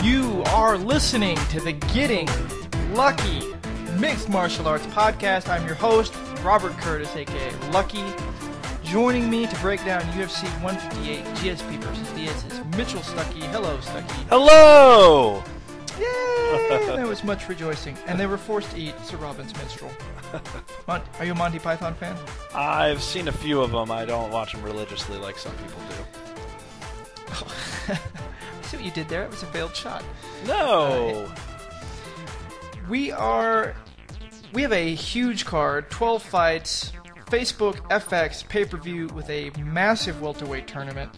You are listening to the Getting Lucky Mixed Martial Arts Podcast. I'm your host, Robert Curtis, a.k.a. Lucky. Joining me to break down UFC 158 GSP versus Diaz is Mitchell Stuckey. Hello, Stuckey. Hello! Yay! There was much rejoicing. And they were forced to eat Sir Robin's minstrel. Are you a Monty Python fan? I've seen a few of them. I don't watch them religiously like some people do. Oh. I see what you did there. It was a failed shot. No! We have a huge card, 12 fights, Facebook FX pay-per-view with a massive welterweight tournament.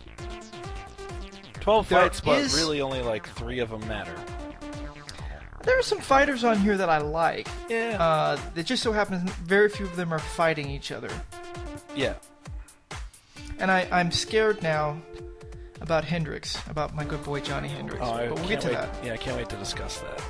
12 fights, but really only like 3 of them matter. There are some fighters on here that I like. Yeah. It just so happens very few of them are fighting each other. Yeah. And I'm scared now about Hendricks, about my good boy Johnny Hendricks. But we'll get to that. Yeah, I can't wait to discuss that.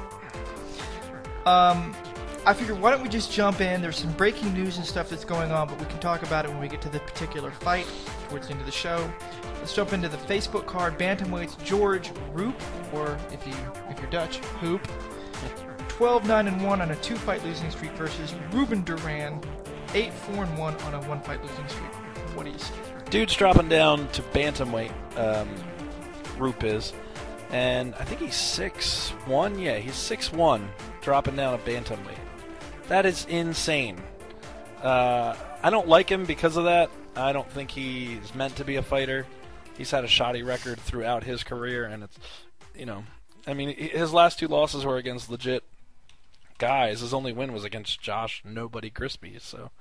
I figured, why don't we just jump in? There's some breaking news and stuff that's going on, but we can talk about it when we get to the particular fight towards the end of the show. Let's jump into the Facebook card. Bantamweights George Roop, or if you're Dutch, Hoop, 12-9-1 on a 2-fight losing streak versus Ruben Duran, 8-4-1 on a 1-fight losing streak. What do you see? Dude's dropping down to bantamweight, Roop is, and I think he's 6'1". Yeah, he's 6'1", dropping down to bantamweight. That is insane. I don't like him because of that. I don't think he's meant to be a fighter. He's had a shoddy record throughout his career, and it's, his last 2 losses were against legit guys. His only win was against Josh Nobody Crispy, so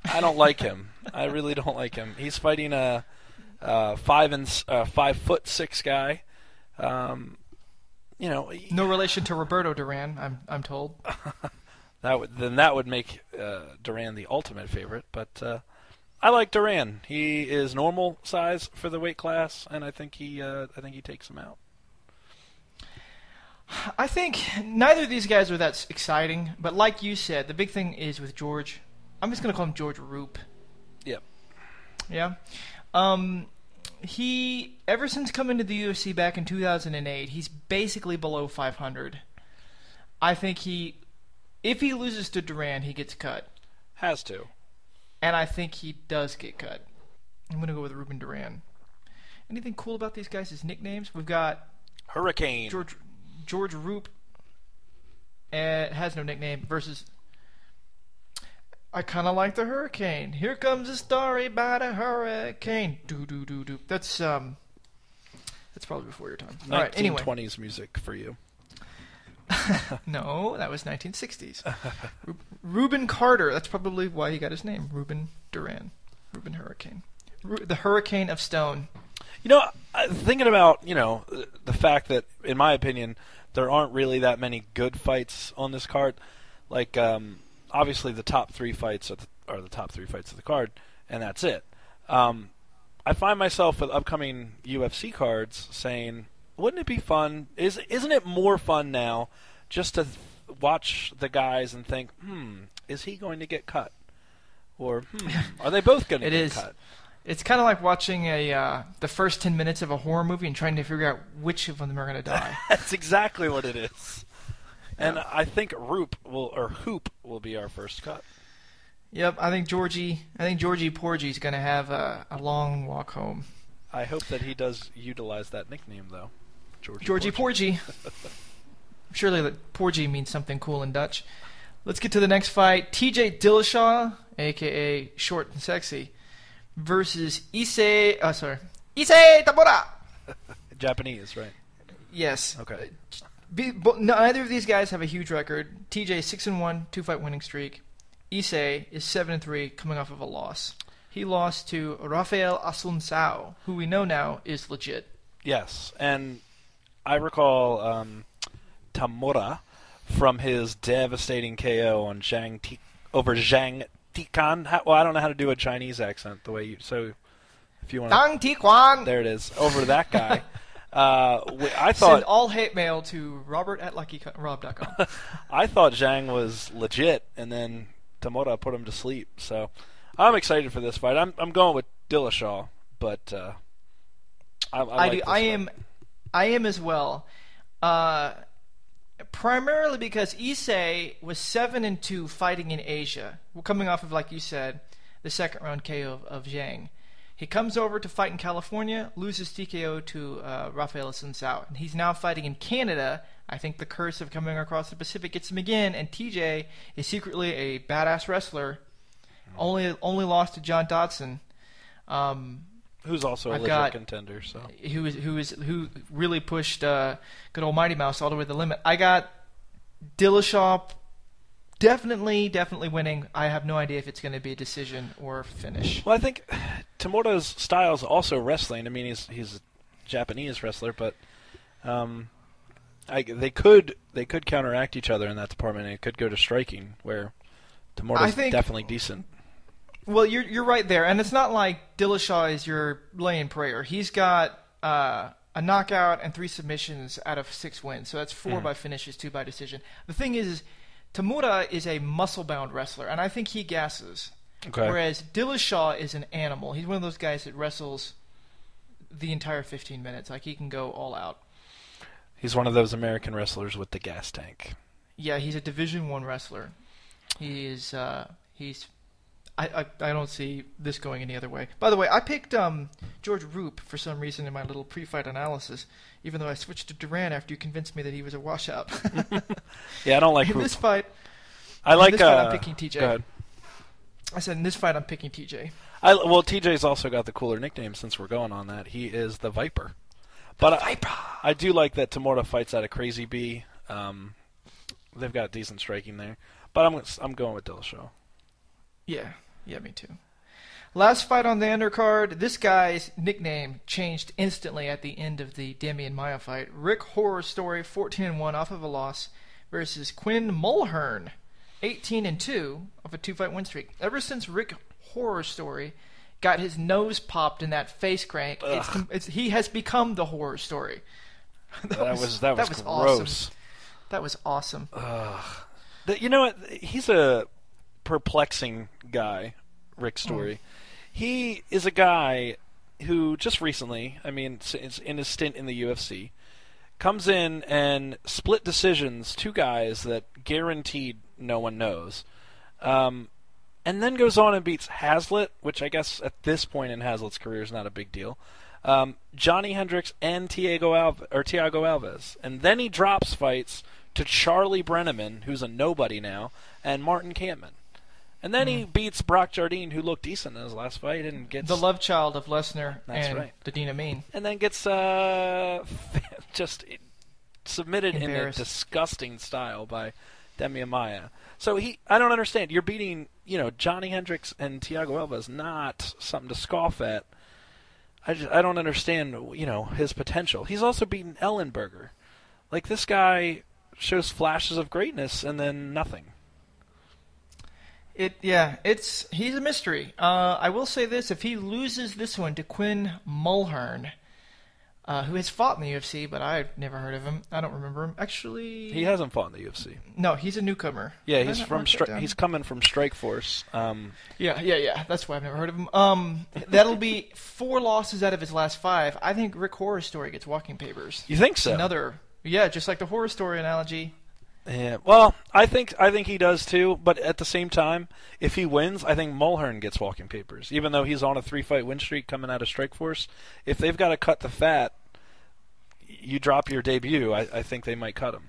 I don't like him. I really don't like him. He's fighting a 5'6" guy. No relation to Roberto Duran, I'm told. that would make Duran the ultimate favorite, but I like Duran. He is normal size for the weight class, and I think he takes him out. I think neither of these guys are that exciting, but like you said, the big thing is with George. I'm just going to call him George Roop. Yep. Yeah. He, ever since coming to the UFC back in 2008, he's basically below 500. I think if he loses to Duran, he gets cut. Has to. And I think he does get cut. I'm going to go with Ruben Duran. Anything cool about these guys' nicknames? We've got Hurricane. George Roop has no nickname versus... I kind of like the Hurricane. Here comes a story about a hurricane. Do do do do. That's probably before your time. All right, anyway. 1920s music for you. No, that was 1960s. Reuben Carter. That's probably why he got his name. Ruben Duran. Ruben Hurricane. The Hurricane of Stone. Thinking about, the fact that, in my opinion, there aren't really that many good fights on this card. Like, obviously the top 3 fights are the top 3 fights of the card, and that's it. I find myself with upcoming UFC cards saying, wouldn't it be fun? Isn't it more fun now just to watch the guys and think, is he going to get cut? Or, are they both going to get cut? It's kind of like watching the first 10 minutes of a horror movie and trying to figure out which of them are going to die. That's exactly what it is. And I think Hoop will be our first cut. Yep, I think Georgie Porgy is going to have a long walk home. I hope that he does utilize that nickname, though. Georgie Porgy. Surely that Porgy means something cool in Dutch. Let's get to the next fight. TJ Dillashaw, a.k.a. Short and Sexy, versus Issei Tamura. Japanese, right? Yes. Okay. Neither of these guys have a huge record. TJ 6-1, 2-fight winning streak. Issei is 7-3, coming off of a loss. He lost to Rafael Assunção, who we know now is legit. Yes, and I recall Tamura from his devastating KO on over Zhang Tikan. Well, I don't know how to do a Chinese accent the way you. So, if you want. Zhang Tikan. There it is. Over that guy. I thought send all hate mail to robert@luckyrob.com. I thought Zhang was legit, and then Tamura put him to sleep. So I'm excited for this fight. I'm going with Dillashaw, but I like this fight. I am as well. Primarily because Issei was 7-2 fighting in Asia. We're coming off of, like you said, the second round KO of Zhang. He comes over to fight in California, loses TKO to Rafael Assunção. And he's now fighting in Canada. I think the curse of coming across the Pacific gets him again. And TJ is secretly a badass wrestler. Only lost to John Dodson. Who's also a legit contender, so who really pushed good old Mighty Mouse all the way to the limit. I got Dillashaw definitely winning. I have no idea if it's going to be a decision or finish. Well, I think Tamura's style is also wrestling. I mean, he's a Japanese wrestler, but they could counteract each other in that department, and it could go to striking, where Tamura's definitely decent. Well, you're right there, and it's not like Dillashaw is your laying prayer. He's got a knockout and 3 submissions out of 6 wins, so that's 4 by finishes, 2 by decision. The thing is Tamura is a muscle-bound wrestler, and I think he gasses. Okay. Whereas Dillashaw is an animal. He's one of those guys that wrestles the entire 15 minutes. Like, he can go all out. He's one of those American wrestlers with the gas tank. Yeah, he's a Division I wrestler. He's I don't see this going any other way. By the way, I picked George Roop for some reason in my little pre-fight analysis, even though I switched to Duran after you convinced me that he was a washout. Yeah, I don't like in Roop. This fight, I'm picking TJ. Go ahead. I said in this fight I'm picking TJ. Well, TJ's also got the cooler nickname since we're going on that. He is the Viper. But I do like that Tamura fights out of Crazy B. They've got decent striking there. But I'm going with Dillashaw. Yeah, me too. Last fight on the undercard, this guy's nickname changed instantly at the end of the Demian Maia fight. Rick Horror Story, 14-1 off of a loss, versus Quinn Mulhern, 18-2 off a 2-fight win streak. Ever since Rick Horror Story got his nose popped in that face crank, he has become the Horror Story. That was gross. Awesome. That was awesome. You know what? He's a perplexing guy, Rick Story. He is a guy who just recently, I mean, in his stint in the UFC, comes in and split decisions 2 guys that guaranteed no one knows, and then goes on and beats Hazlitt, which I guess at this point in Hazlitt's career is not a big deal, Johnny Hendricks and Thiago Alves, and then he drops fights to Charlie Brenneman, who's a nobody now, and Martin Kampmann. And then he beats Brock Jardine, who looked decent in his last fight, and gets the love child of Lesnar and the Dean Amin. And then gets just submitted in a disgusting style by Demian Maia. So I don't understand. You're beating, Johnny Hendricks and Thiago Alves, not something to scoff at. I don't understand, his potential. He's also beaten Ellenberger. Like, this guy shows flashes of greatness and then nothing. He's a mystery. I will say this: if he loses this one to Quinn Mulhern, who has fought in the UFC, but I've never heard of him. I don't remember him. Actually, he hasn't fought in the UFC. No, he's a newcomer. Yeah, he's coming from Strikeforce. Yeah. That's why I've never heard of him. That'll be 4 losses out of his last 5. I think Rick Horror Story gets walking papers. You think so? Just like the Horror Story analogy. Yeah, well, I think he does too. But at the same time, if he wins, I think Mulhern gets walking papers. Even though he's on a 3-fight win streak coming out of Strikeforce, if they've got to cut the fat, you drop your debut. I think they might cut him.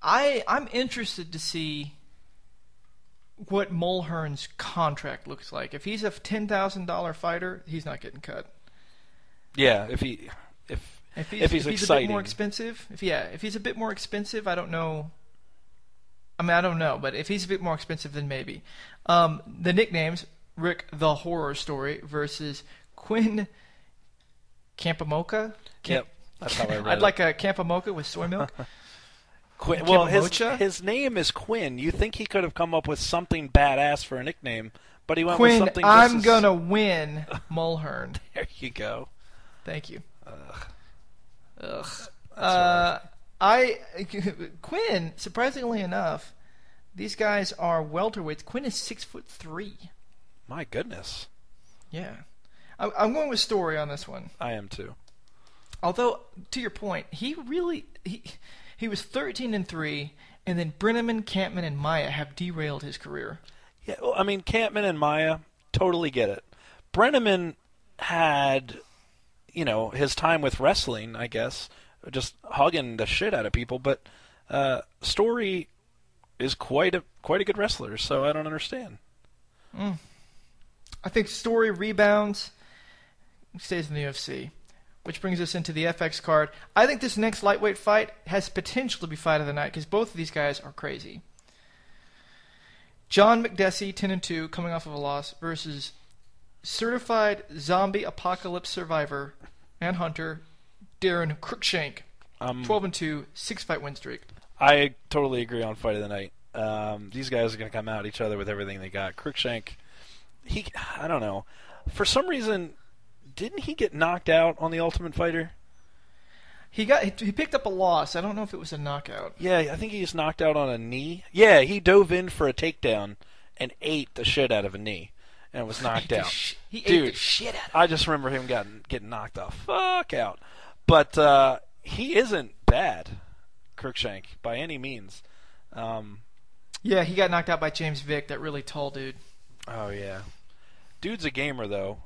I'm interested to see what Mulhern's contract looks like. If he's a $10,000 fighter, he's not getting cut. Yeah, if he's exciting. A bit more expensive, if he's a bit more expensive, I don't know. I mean, I don't know, but if he's a bit more expensive, then maybe. The nicknames: Rick the Horror Story versus Quinn Campamocha. Yep, that's how I read I'd like a Campamocha with soy milk. Quinn, well, his name is Quinn. You think he could have come up with something badass for a nickname, but he went with something. I'm gonna win Mulhern. There you go. Thank you. Ugh. Quinn, surprisingly enough, these guys are welterweights. Quinn is 6'3". My goodness. Yeah. I'm going with Story on this one. I am too. Although, to your point, he was 13-3, and then Brenneman, Campman, and Maya have derailed his career. Yeah, well, I mean, Campman and Maya, totally get it. Brenneman had, his time with wrestling, I guess, just hugging the shit out of people, but Story is quite a good wrestler, so I don't understand. I think Story rebounds, stays in the UFC. Which brings us into the FX card. I think this next lightweight fight has potential to be fight of the night because both of these guys are crazy. John McDessie, 10-2, coming off of a loss, versus certified zombie apocalypse survivor and hunter Darren Cruikshank, 12-2, 6-fight win streak. I totally agree on fight of the night. These guys are going to come at each other with everything they got. Cruikshank, I don't know. For some reason, didn't he get knocked out on The Ultimate Fighter? He picked up a loss. I don't know if it was a knockout. Yeah, I think he was knocked out on a knee. Yeah, he dove in for a takedown and ate the shit out of a knee and was knocked out. He ate the shit out of it. I just remember him getting knocked the fuck out. But he isn't bad, Cruikshank, by any means. Yeah, he got knocked out by James Vick, that really tall dude. Oh, yeah. Dude's a gamer, though.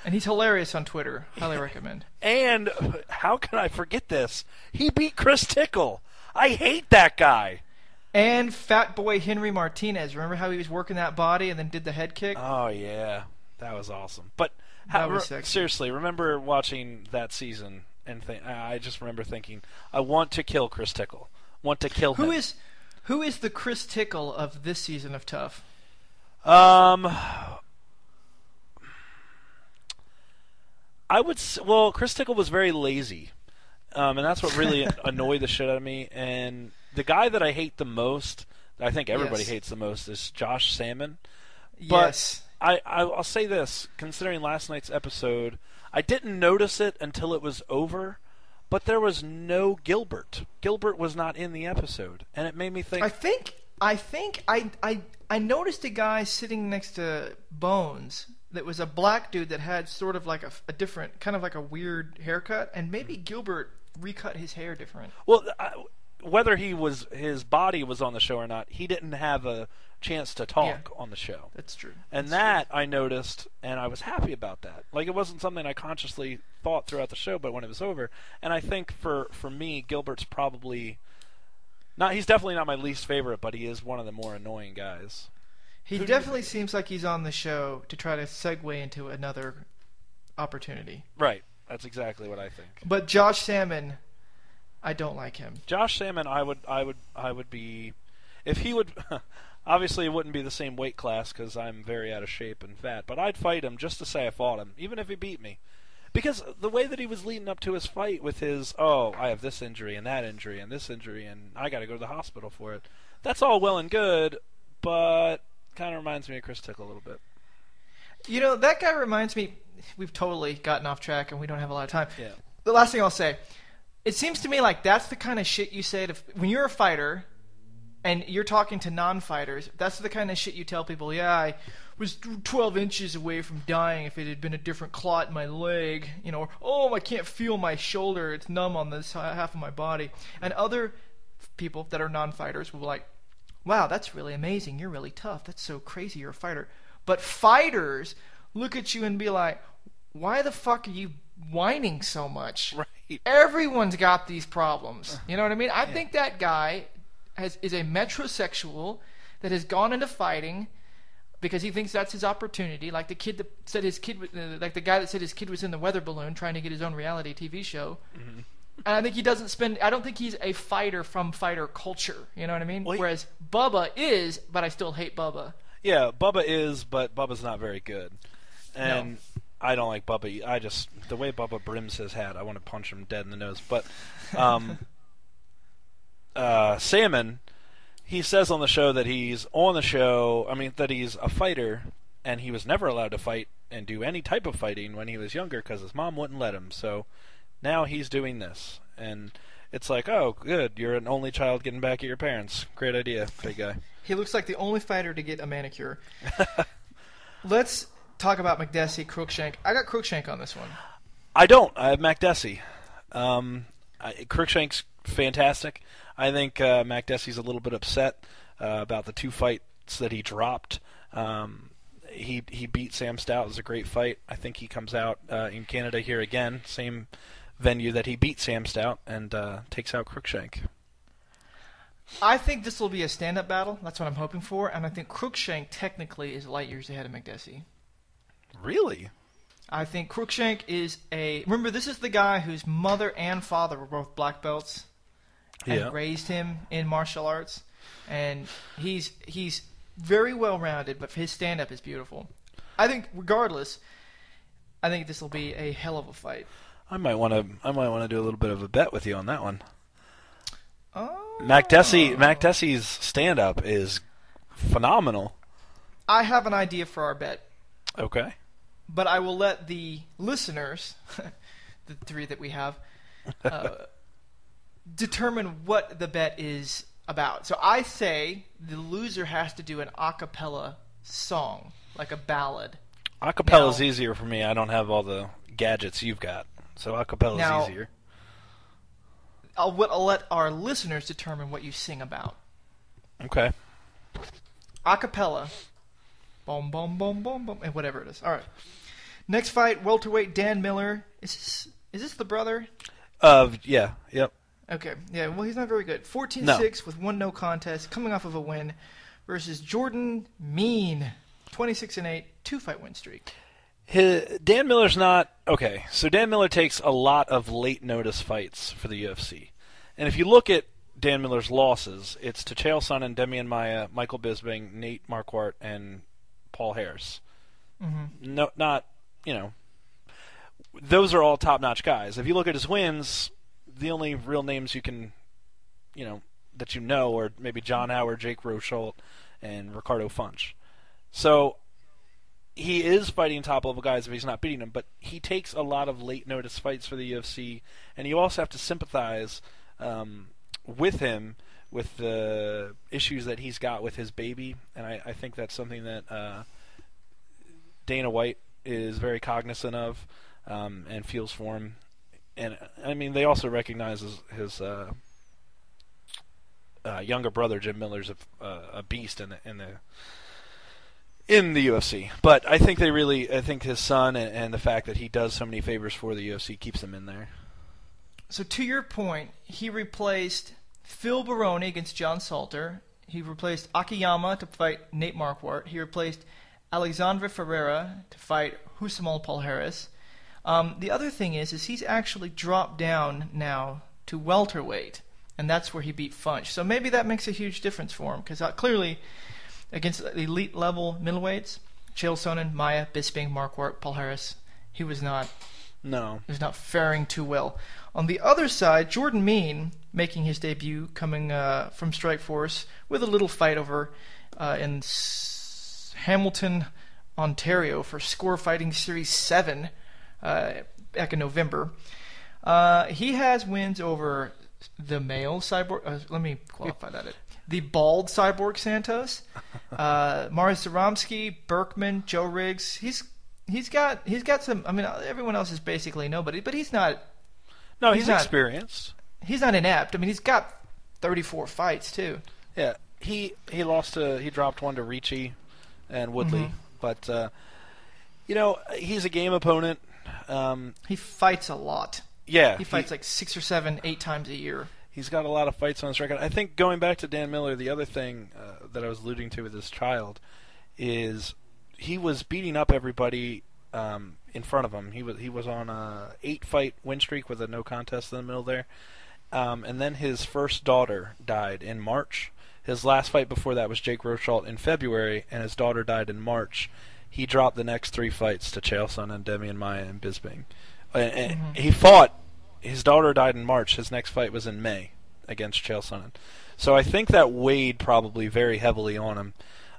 And he's hilarious on Twitter. Highly recommend. And how can I forget this? He beat Chris Tickle. I hate that guy. And Fat Boy Henry Martinez. Remember how he was working that body and then did the head kick? Oh, yeah. That was awesome. But seriously, remember watching that season and I just remember thinking, I want to kill Chris Tickle. Want to kill him. Who is the Chris Tickle of this season of Tough? Chris Tickle was very lazy, and that's what really annoyed the shit out of me. And the guy that I hate the most, I think everybody hates the most, is Josh Salmon. But yes. I'll say this, considering last night's episode, I didn't notice it until it was over, but there was no Gilbert. Gilbert was not in the episode, and it made me think... I think I noticed a guy sitting next to Bones that was a black dude that had sort of like a different, kind of like a weird haircut, and maybe Gilbert recut his hair different. Well, whether his body was on the show or not, he didn't have a chance to talk on the show. That's true. And I noticed, and I was happy about that. Like, it wasn't something I consciously thought throughout the show, but when it was over, and I think for me, Gilbert's probably he's definitely not my least favorite, but he is one of the more annoying guys. He definitely seems like he's on the show to try to segue into another opportunity. Right. That's exactly what I think. But Josh Salmon, I don't like him. Josh Salmon, I would be, if he would, obviously it wouldn't be the same weight class because I'm very out of shape and fat, but I'd fight him just to say I fought him, even if he beat me. Because the way that he was leading up to his fight with his, I have this injury and that injury and this injury and I got to go to the hospital for it. That's all well and good, but kind of reminds me of Chris Tickle a little bit. That guy reminds me, we've totally gotten off track and we don't have a lot of time. Yeah. The last thing I'll say, it seems to me like that's the kind of shit you say when you're a fighter and you're talking to non-fighters. That's the kind of shit you tell people, I was 12 inches away from dying if it had been a different clot in my leg, or, I can't feel my shoulder, it's numb on this half of my body. And other people that are non-fighters will be like, wow, that's really amazing, you're really tough, that's so crazy, you're a fighter. But fighters look at you and be like, why the fuck are you whining so much? Right. Everyone's got these problems. You know what I mean? I think that guy is a metrosexual that has gone into fighting because he thinks that's his opportunity, like the kid that said like the guy that said his kid was in the weather balloon trying to get his own reality TV show. Mm-hmm. And I think I don't think he's a fighter from fighter culture. You know what I mean? Well, whereas Bubba is, but I still hate Bubba. Yeah, Bubba is, but Bubba's not very good. And no. I don't like Bubba. The way Bubba brims his hat, I want to punch him dead in the nose. But Salmon, he says on the show that he's that he's a fighter, and he was never allowed to fight and do any type of fighting when he was younger because his mom wouldn't let him. So now he's doing this. And it's like, oh, good, you're an only child getting back at your parents. Great idea, big guy. He looks like the only fighter to get a manicure. Let's talk about McDessie, Cruikshank. I got Cruikshank on this one. I don't. I have McDessie. Cruikshank's fantastic. I think McDessie's a little bit upset about the 2 fights that he dropped. He beat Sam Stout. It was a great fight. I think he comes out in Canada here again, same venue that he beat Sam Stout, and takes out Cruikshank. I think this will be a stand-up battle. That's what I'm hoping for, and I think Cruikshank technically is light years ahead of McDessie. Really? I think Cruikshank is remember, this is the guy whose mother and father were both black belts and raised him in martial arts, and he's very well-rounded, but his stand-up is beautiful. I think, regardless, I think this will be a hell of a fight. I might want to do a little bit of a bet with you on that one. Oh. McDessie's stand-up is phenomenal. I have an idea for our bet. Okay. But I will let the listeners, the 3 that we have, determine what the bet is about. So I say the loser has to do an a cappella song, like a ballad. A cappella is easier for me. I don't have all the gadgets you've got, so a cappella is easier. I'll let our listeners determine what you sing about. Okay. A cappella. Boom, boom, boom, boom, boom, and whatever it is. All right. Next fight, welterweight Dan Miller. Is this the brother? Yeah. Yep. Okay. Yeah, well, he's not very good. 14-6 with 1 no contest, coming off of a win, versus Jordan Mean. 26-8, 2-fight win streak. Dan Miller's not... Okay, so Dan Miller takes a lot of late-notice fights for the UFC. And if you look at Dan Miller's losses, it's to Chael Sonnen, Demian Maia, Michael Bisping, Nate Marquardt, and Paul Harris. Mm-hmm. No, not, those are all top-notch guys. If you look at his wins, the only real names you can, that are maybe John Howard, Jake Rochold, and Ricardo Funch. So he is fighting top-level guys if he's not beating them, but he takes a lot of late-notice fights for the UFC, and you also have to sympathize with him with the issues that he's got with his baby, and I think that's something that Dana White is very cognizant of and feels for him. And I mean, they also recognize his younger brother Jim Miller's a beast in the UFC. But I think I think his son and the fact that he does so many favors for the UFC keeps him in there. So to your point, he replaced Phil Baroni against John Salter. He replaced Akiyama to fight Nate Marquardt. He replaced Alexandre Ferreira to fight Husamal Paul Harris. The other thing is he's actually dropped down now to welterweight, and that's where he beat Funch. So maybe that makes a huge difference for him, because clearly against elite level middleweights, Chael Sonnen, Maia, Bisping, Marquardt, Paul Harris, he was not faring too well. On the other side, Jordan Mean making his debut, coming from Strikeforce with a little fight over in Hamilton, Ontario for Score Fighting Series 7 back in November. He has wins over the male cyborg. Let me qualify that. The bald cyborg Santos, Mariusz Zaromski, Berkman, Joe Riggs. He's got some. I mean, everyone else is basically nobody, but he's not. No, he's experienced. He's not inept. I mean, he's got 34 fights too. Yeah, he dropped one to Ricci and Woodley, but he's a game opponent. He fights a lot. Yeah, he fights like 6 or 7, 8 times a year. He's got a lot of fights on his record. I think going back to Dan Miller, the other thing that I was alluding to with his child is he was beating up everybody in front of him. He was on a 8-fight win streak with a no contest in the middle there, and then his first daughter died in March. His last fight before that was Jake Rochold in February, and his daughter died in March. He dropped the next 3 fights to Chael Sonnen, Demian Maia, and Bisping. And he fought. His daughter died in March. His next fight was in May against Chael Sonnen. So I think that weighed probably very heavily on him.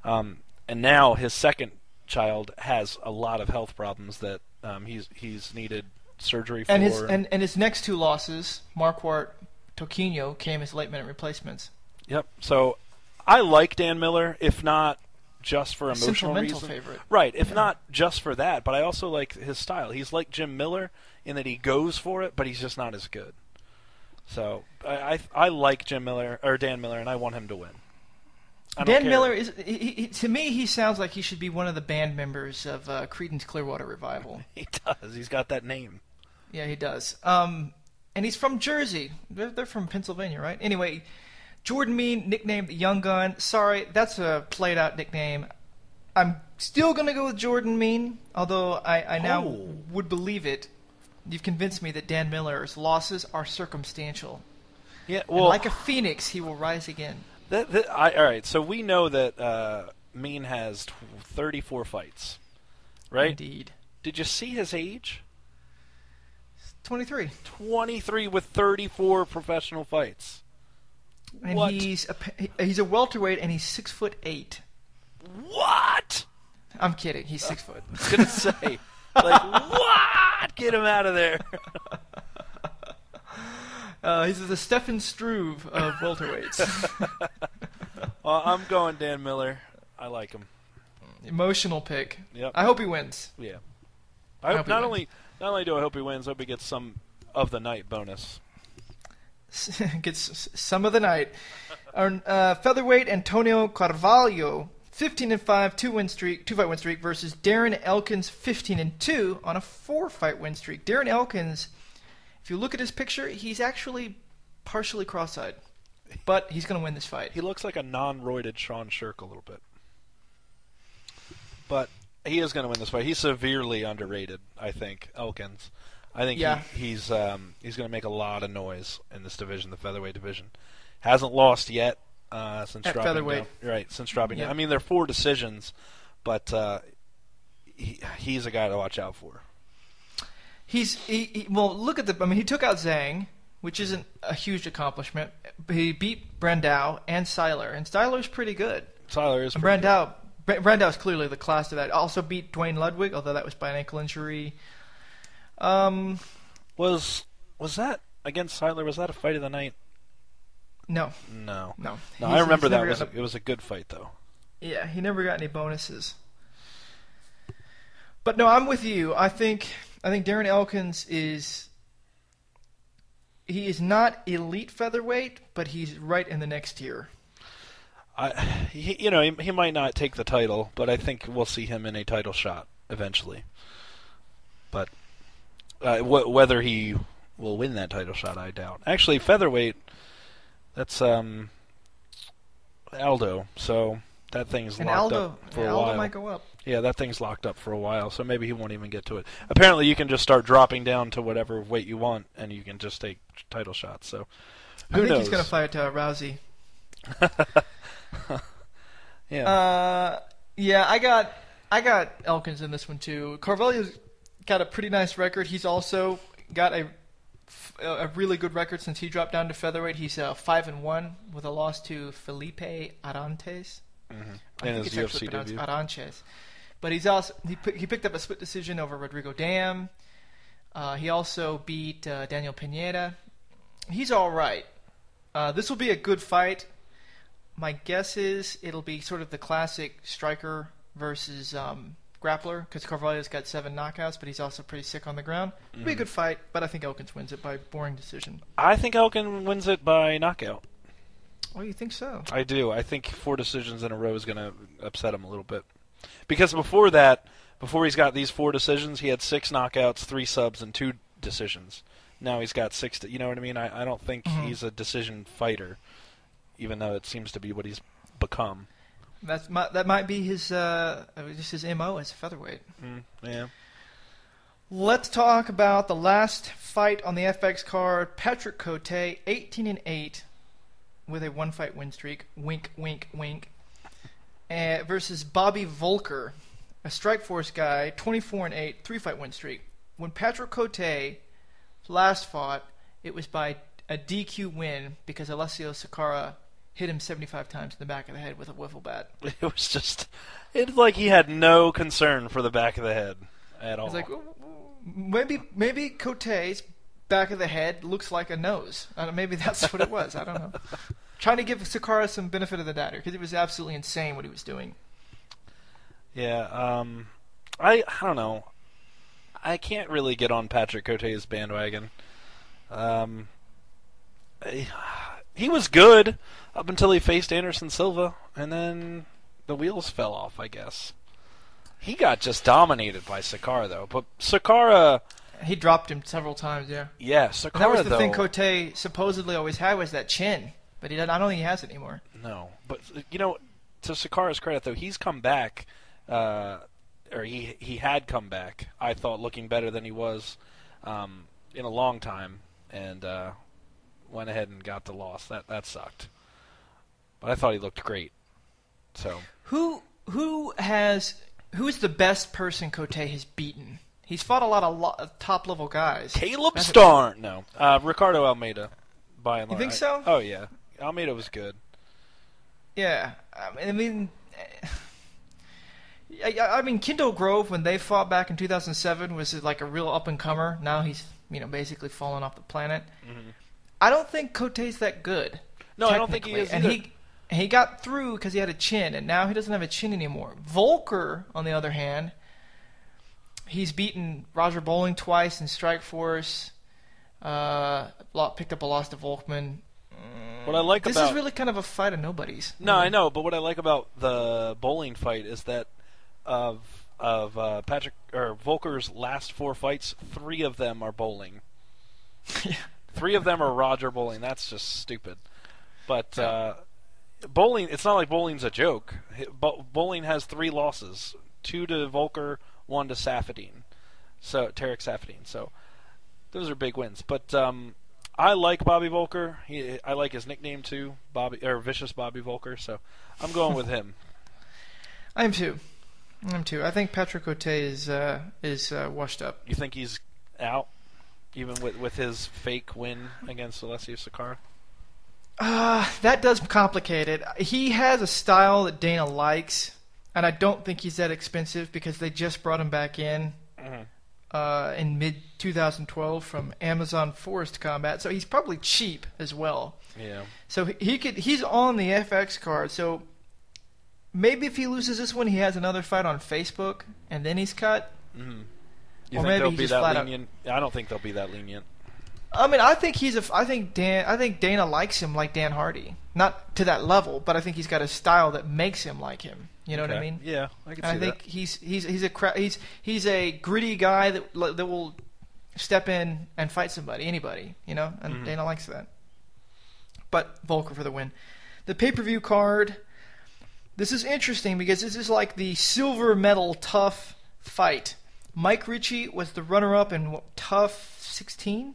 And now his second child has a lot of health problems that he's needed surgery for. And his next 2 losses, Marquardt, Toquinho, came as late-minute replacements. Yep. So I like Dan Miller, if not just for emotional sentimental reasons. favorite. Right, if not just for that, but I also like his style. He's like Jim Miller in that he goes for it, but he's just not as good. So I like Dan Miller, and I want him to win. Dan Miller is to me. He sounds like he should be one of the band members of Creedence Clearwater Revival. He does. He's got that name. Yeah, he does. And he's from Jersey. They're from Pennsylvania, right? Anyway, Jordan Mean, nicknamed the Young Gun. Sorry, that's a played-out nickname. I'm still going to go with Jordan Mean, although I now would believe it. You've convinced me that Dan Miller's losses are circumstantial. Yeah, well, and like a phoenix, he will rise again. All right, so we know that Mean has 34 fights, right? Indeed. Did you see his age? 23. 23 with 34 professional fights. And what? He's a welterweight, and he's 6'8". What? I'm kidding. He's 6 foot. I was gonna say, like, what? Get him out of there. He's the Stefan Struve of welterweights. Well, I'm going Dan Miller. I like him. Emotional pick. Yep. I hope he wins. Yeah. I hope not only do I hope he wins, I hope he gets some of the night bonus. Gets some of the night. Our featherweight Antonio Carvalho, 15-5, 2-fight win streak versus Darren Elkins, 15-2 on a 4-fight win streak. Darren Elkins, if you look at his picture, he's actually partially cross-eyed, but he's going to win this fight. He looks like a non-roided Sean Shirk a little bit, but he is going to win this fight. He's severely underrated, I think. Elkins. I think he's going to make a lot of noise in this division, the featherweight division. Hasn't lost yet since dropping featherweight. down. Right, since dropping down. I mean, there are 4 decisions, but he's a guy to watch out for. Well, look at he took out Zhang, which isn't a huge accomplishment. He beat Brandao and Seiler, and Seiler's pretty good. Seiler is pretty good. Brandau's clearly the class of that. Also beat Dwayne Ludwig, although that was by an ankle injury. Was that against Seiler? Was that a fight of the night? No. I remember that it was a good fight though. Yeah, he never got any bonuses. But no, I'm with you. I think Darren Elkins is not elite featherweight, but he's right in the next tier. He might not take the title, but I think we'll see him in a title shot eventually. But whether he will win that title shot, I doubt. Actually, featherweight, that's Aldo, so that thing's locked up for a while. Aldo might go up. Yeah, that thing's locked up for a while, so maybe he won't even get to it. Apparently, you can just start dropping down to whatever weight you want, and you can just take title shots. So, who knows? I think he's going to fight Rousey. Yeah. I got Elkins in this one too. Carvalho's got a pretty nice record. He's also got a really good record since he dropped down to featherweight. He's 5-1 with a loss to Felipe Arantes. Mm-hmm. In his UFC debut. Arantes. But he's also he picked up a split decision over Rodrigo Dam. He also beat Daniel Pineda. He's all right. This will be a good fight. My guess is it'll be sort of the classic striker versus grappler, because Carvalho's got 7 knockouts, but he's also pretty sick on the ground. It'll be a good fight, but I think Elkins wins it by boring decision. I think Elkins wins it by knockout. Oh, you think so? I do. I think 4 decisions in a row is going to upset him a little bit. Because before he's got these 4 decisions, he had 6 knockouts, 3 subs, and 2 decisions. Now he's got 6. You know what I mean? I don't think he's a decision fighter, even though it seems to be what he's become. That might be his just his MO as a featherweight. Yeah. Let's talk about the last fight on the FX card. Patrick Cote, 18-8, with a 1-fight win streak. Wink, wink, wink. Versus Bobby Volker, a Strikeforce guy, 24-8, 3-fight win streak. When Patrick Cote last fought, it was by a DQ win because Alessio Sakara hit him 75 times in the back of the head with a wiffle bat. It's like he had no concern for the back of the head at all. It's like, maybe Cote's back of the head looks like a nose. Maybe that's what it was. I don't know. Trying to give Sakara some benefit of the doubt here, because it was absolutely insane what he was doing. Yeah, I don't know. I can't really get on Patrick Cote's bandwagon. He was good up until he faced Anderson Silva, and then the wheels fell off, I guess. He got just dominated by Sakara, though. But Sakara... He dropped him several times, yeah. Yeah, Sakara, and that was the though, thing Cote supposedly always had, was that chin. But I don't think he has it anymore. No. But, to Sakara's credit, though, he's come back... or he had come back, I thought, looking better than he was in a long time, and went ahead and got the loss. That sucked. But I thought he looked great. So who is the best person Cote has beaten? He's fought a lot of top level guys. Caleb Starr, no, Ricardo Almeida, by and large. You think so? Oh yeah, Almeida was good. Yeah, I mean. I mean, Kendall Grove, when they fought back in 2007, was like a real up-and-comer. Now he's, basically fallen off the planet. Mm-hmm. I don't think Cote's that good. No, I don't think he is either. And he got through because he had a chin, and now he doesn't have a chin anymore. Volker, on the other hand, he's beaten Roger Bowling twice in Strikeforce. Picked up a loss to Volkman. This is really kind of a fight of nobodies. No, I know, but what I like about the Bowling fight is that of Patrick or Volker's last 4 fights, 3 of them are Bowling. Yeah. 3 of them are Roger Bowling. That's just stupid. But Bowling, it's not like Bowling's a joke. Bowling has 3 losses: 2 to Volker, 1 to Safadine. So Tarek Safadine. So those are big wins. But I like Bobby Volker. I like his nickname too, Vicious Bobby Volker. So I'm going with him. I am too. I think Patrick Cote is washed up. You think he's out, even with his fake win against Alessio Sakara? That does complicate it. He has a style that Dana likes, and I don't think he's that expensive because they just brought him back in. Mm-hmm. In mid-2012 from Amazon Forest Combat, so he's probably cheap as well. Yeah. So he's on the FX card, so maybe if he loses this one, he has another fight on Facebook, and then he's cut. Mm-hmm. You think they'll be that lenient? I don't think they'll be that lenient. I mean, I think Dana likes him like Dan Hardy. Not to that level, but I think he's got a style that makes him like him. You know what I mean? Yeah, I can see that. I think he's a gritty guy that will step in and fight anybody, and mm-hmm. Dana likes that. But Volker for the win. The pay-per-view card, this is interesting because this is like the silver medal tough fight. Mike Ricci was the runner-up in Tough 16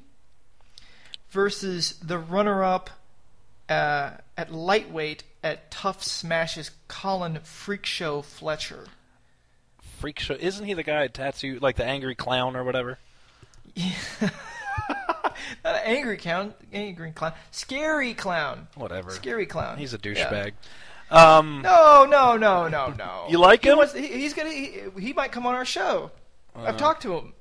versus the runner-up at lightweight at Tough Smash's Colin Freak Show Fletcher. Freak Show? Isn't he the guy tattooed, like the angry clown or whatever? Yeah. Not an angry clown. Scary clown. Whatever. Scary clown. He's a douchebag. Yeah. No. You like him? He might come on our show. I've talked to him.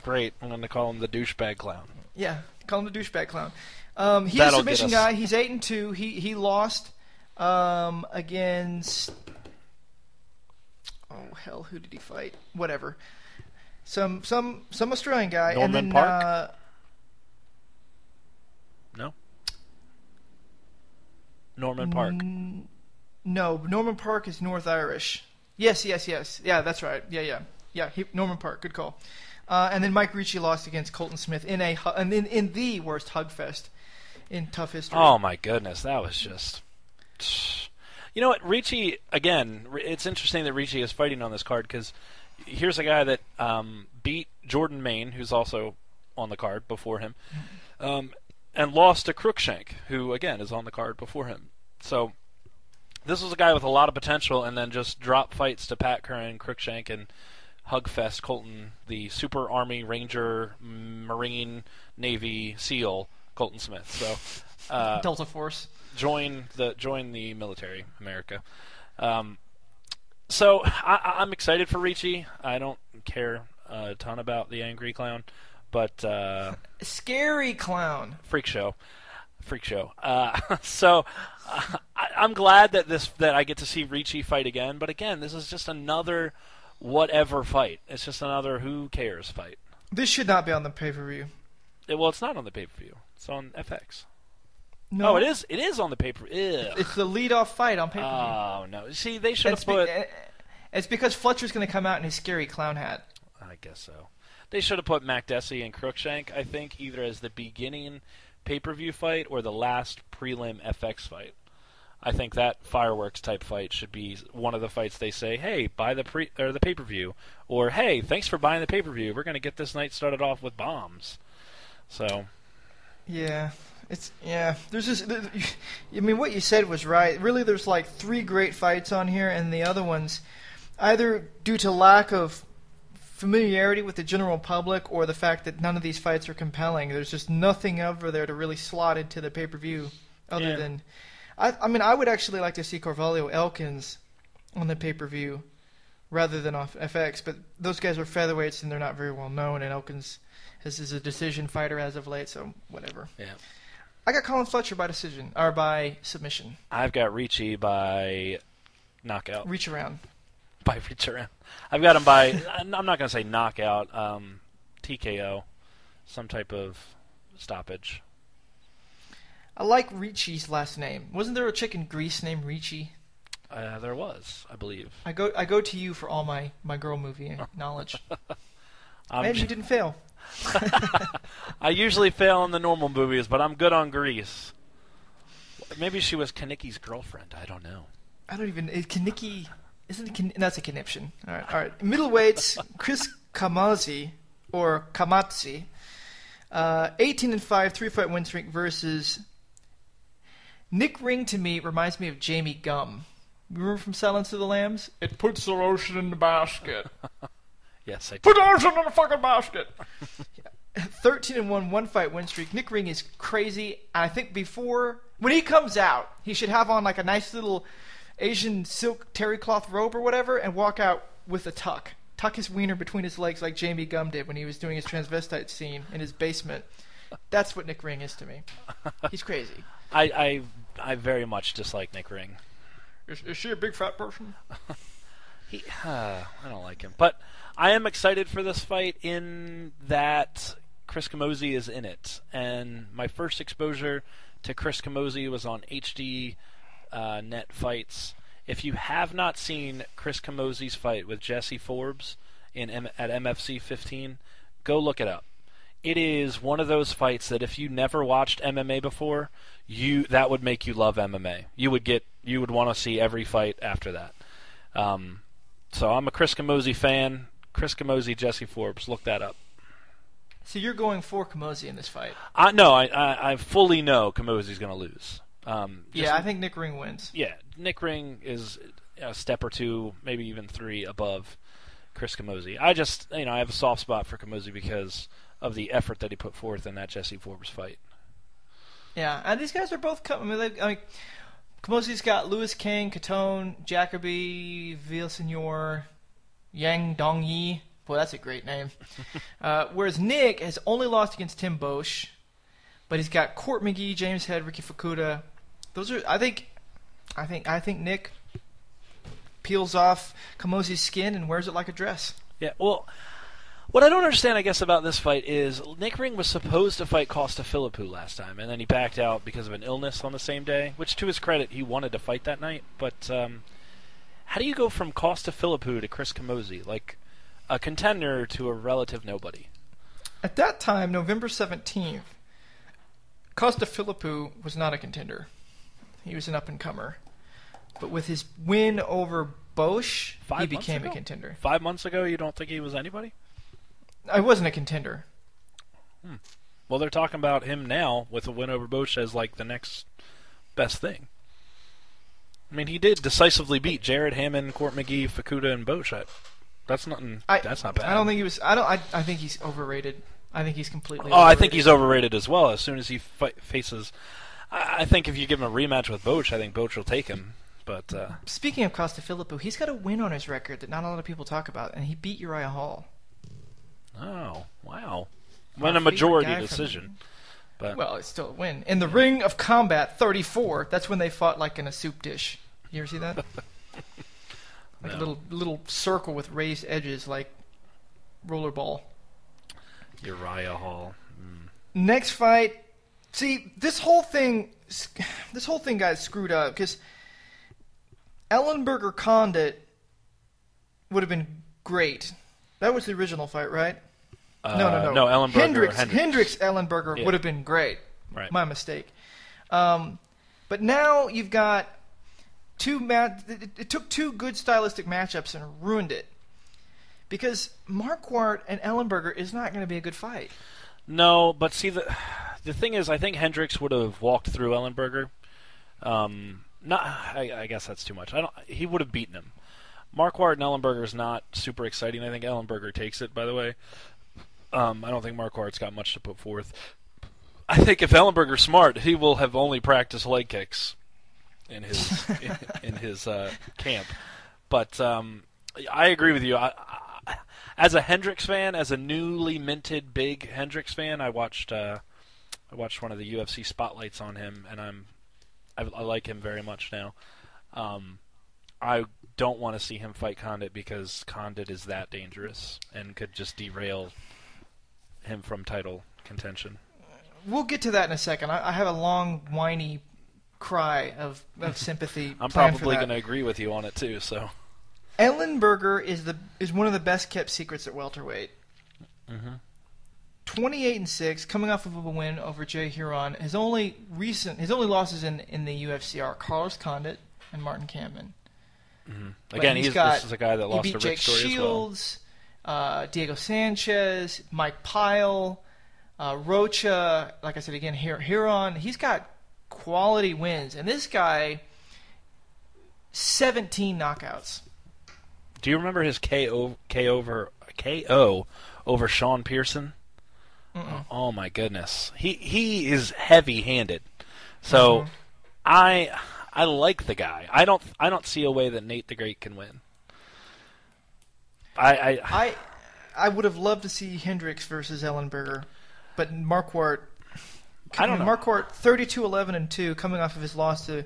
Great. I'm going to call him the douchebag clown. Yeah, call him the douchebag clown. He's a submission guy. He's 8-2. He lost against. Oh hell, who did he fight? Whatever. Some Australian guy. Norman Park. No. Norman Park. No, Norman Park is North Irish. Yes. Yeah, that's right. Yeah. Norman Park. Good call. And then Mike Ricci lost against Colton Smith in the worst hug fest in Tough history. Oh my goodness, that was just. You know what, Ricci again? It's interesting that Ricci is fighting on this card because here's a guy that beat Jordan Main, who's also on the card before him, and lost to Cruikshank, who again is on the card before him. So this was a guy with a lot of potential, and then just drop fights to Pat Curran, Cruikshank, and Hugfest Colton, the Super Army Ranger Marine Navy SEAL Colton Smith. So Delta Force. Join the military, America. So I'm excited for Ricci. I don't care a ton about the angry clown, but Scary clown. Freak show. So I'm glad that I get to see Ricci fight again. But again, this is just another whatever fight. It's just another who cares fight. This should not be on the pay-per-view. Well, it's not on the pay-per-view. It's on FX. No, Oh, it is. It is on the pay-per-view. It's the lead-off fight on pay-per-view. Oh no! See, they should have put. It's because Fletcher's going to come out in his scary clown hat. I guess so. They should have put Makdessi and Cruikshank, I think, either as the beginning pay-per-view fight or the last prelim FX fight. I think that fireworks type fight should be one of the fights they say, "Hey, buy the pay-per-view," or "Hey, thanks for buying the pay-per-view. We're going to get this night started off with bombs." So, yeah. There's just, I mean, what you said was right. Really, there's like 3 great fights on here, and the other ones, either due to lack of familiarity with the general public or the fact that none of these fights are compelling. There's just nothing over there to really slot into the pay-per-view other than... I mean, I would actually like to see Carvalho-Elkins on the pay-per-view rather than off FX, but those guys are featherweights and they're not very well known, and Elkins is a decision fighter as of late, so whatever. Yeah. I got Colin Fletcher by decision, or by submission. I've got Ricci by knockout. Reach around. By reach around. I've got him by, I'm not going to say knockout, TKO, some type of stoppage. I like Ricci's last name. Wasn't there a chick in Greece named Ricci? There was, I believe. I go to you for all my girl movie knowledge. And you didn't fail. I usually fail in the normal movies, but I'm good on Greece. Maybe she was Kanicki's girlfriend. I don't know. I don't even... Kanicki... That's a conniption. All right. Middleweights, Chris Kamazzi, or Kamatzi, 18-5, 3-fight win streak versus... Nick Ring, to me, reminds me of Jamie Gum. Remember from Silence of the Lambs? It puts the lotion in the basket. Yes, I do. Put the lotion in the fucking basket! 13-1, 1-fight win streak. Nick Ring is crazy. I think when he comes out, he should have on like a nice little Asian silk terry cloth robe or whatever and walk out with a tuck. Tuck his wiener between his legs like Jamie Gum did when he was doing his transvestite scene in his basement. That's what Nick Ring is to me. He's crazy. I very much dislike Nick Ring. Is she a big fat person? I don't like him. But I am excited for this fight in that Chris Camozzi is in it. And my first exposure to Chris Camozzi was on HD Net Fights. If you have not seen Chris Camozzi's fight with Jesse Forbes at MFC 15, go look it up. It is one of those fights that if you never watched MMA before, that would make you love MMA. You would want to see every fight after that. So I'm a Chris Camozzi fan. Chris Camozzi, Jesse Forbes. Look that up. So you're going for Camozzi in this fight? No, I fully know Camozzi's going to lose. I think Nick Ring wins. Yeah, Nick Ring is a step or two, maybe even 3 above Chris Camozzi. I have a soft spot for Camozzi because of the effort that he put forth in that Jesse Forbes fight. Yeah, and these guys are both Camozzi's got Louis King, Catone, Jacoby, Villasenor, Yang Dongyi. Boy, that's a great name. Whereas Nick has only lost against Tim Bosch, but he's got Court McGee, James Head, Ricky Fukuda. Those are, I think Nick peels off Camozzi's skin and wears it like a dress. Yeah, well, what I don't understand, I guess, about this fight is Nick Ring was supposed to fight Costa Philippou last time, and then he backed out because of an illness on the same day, which, to his credit, he wanted to fight that night. But how do you go from Costa Philippou to Chris Camozzi, like a contender to a relative nobody? At that time, November 17th, Costa Philippou was not a contender. He was an up-and-comer. But with his win over Bosch, he became a contender. 5 months ago, you don't think he was anybody? I wasn't a contender. Well, they're talking about him now with a win over Bosch as like the next best thing. I mean, he did decisively beat Jared Hammond, Court McGee, Fukuda, and Bosch. That's not bad. I don't think he was. I think he's overrated. I think he's completely. Overrated. I think he's overrated as well. As soon as he faces, I think if you give him a rematch with Bosch, I think Bosch will take him. But speaking of Costa Philippou, he's got a win on his record that not a lot of people talk about, and he beat Uriah Hall. Oh, wow. Won a majority decision. But well, it's still a win. In the Ring of Combat 34, that's when they fought like in a soup dish. You ever see that? Like No. a little circle with raised edges, like rollerball. Uriah Hall. Next fight. See, this whole thing got screwed up because Ellenberger Condit would have been great. That was the original fight, right? No. No, Ellenberger. Hendricks Ellenberger would have been great. Right. My mistake. But now you've got it took two good stylistic matchups and ruined it. Because Marquardt and Ellenberger is not going to be a good fight. No, but see, the thing is, I think Hendricks would have walked through Ellenberger. I guess that's too much. He would have beaten him. Marquardt and Ellenberger is not super exciting. I think Ellenberger takes it, by the way. I don't think Marquardt's got much to put forth. I think if Ellenberger's smart, he will have only practiced leg kicks in his in his camp. But I agree with you. As a Hendricks fan, as a newly minted big Hendricks fan, I watched one of the UFC spotlights on him, and I like him very much now. I don't want to see him fight Condit because Condit is that dangerous and could just derail him from title contention. We'll get to that in a second. I have a long, whiny cry of sympathy. I'm probably going to agree with you on it too. So Ellenberger is one of the best kept secrets at welterweight. 28-6, coming off of a win over Jay Huron. His only losses in the UFC are Carlos Condit and Martin Kampmann. Again, this is a guy that lost he to beat Rick Jake Story Shields, Diego Sanchez, Mike Pyle, Rocha. Like I said again, Huron. He's got quality wins, and this guy, 17 knockouts. Do you remember his KO over Sean Pearson? Oh my goodness, he is heavy-handed. So I like the guy. I don't see a way that Nate the Great can win. I would have loved to see Hendricks versus Ellenberger, but Marquardt. I don't know. Marquardt 32-11-2, coming off of his loss to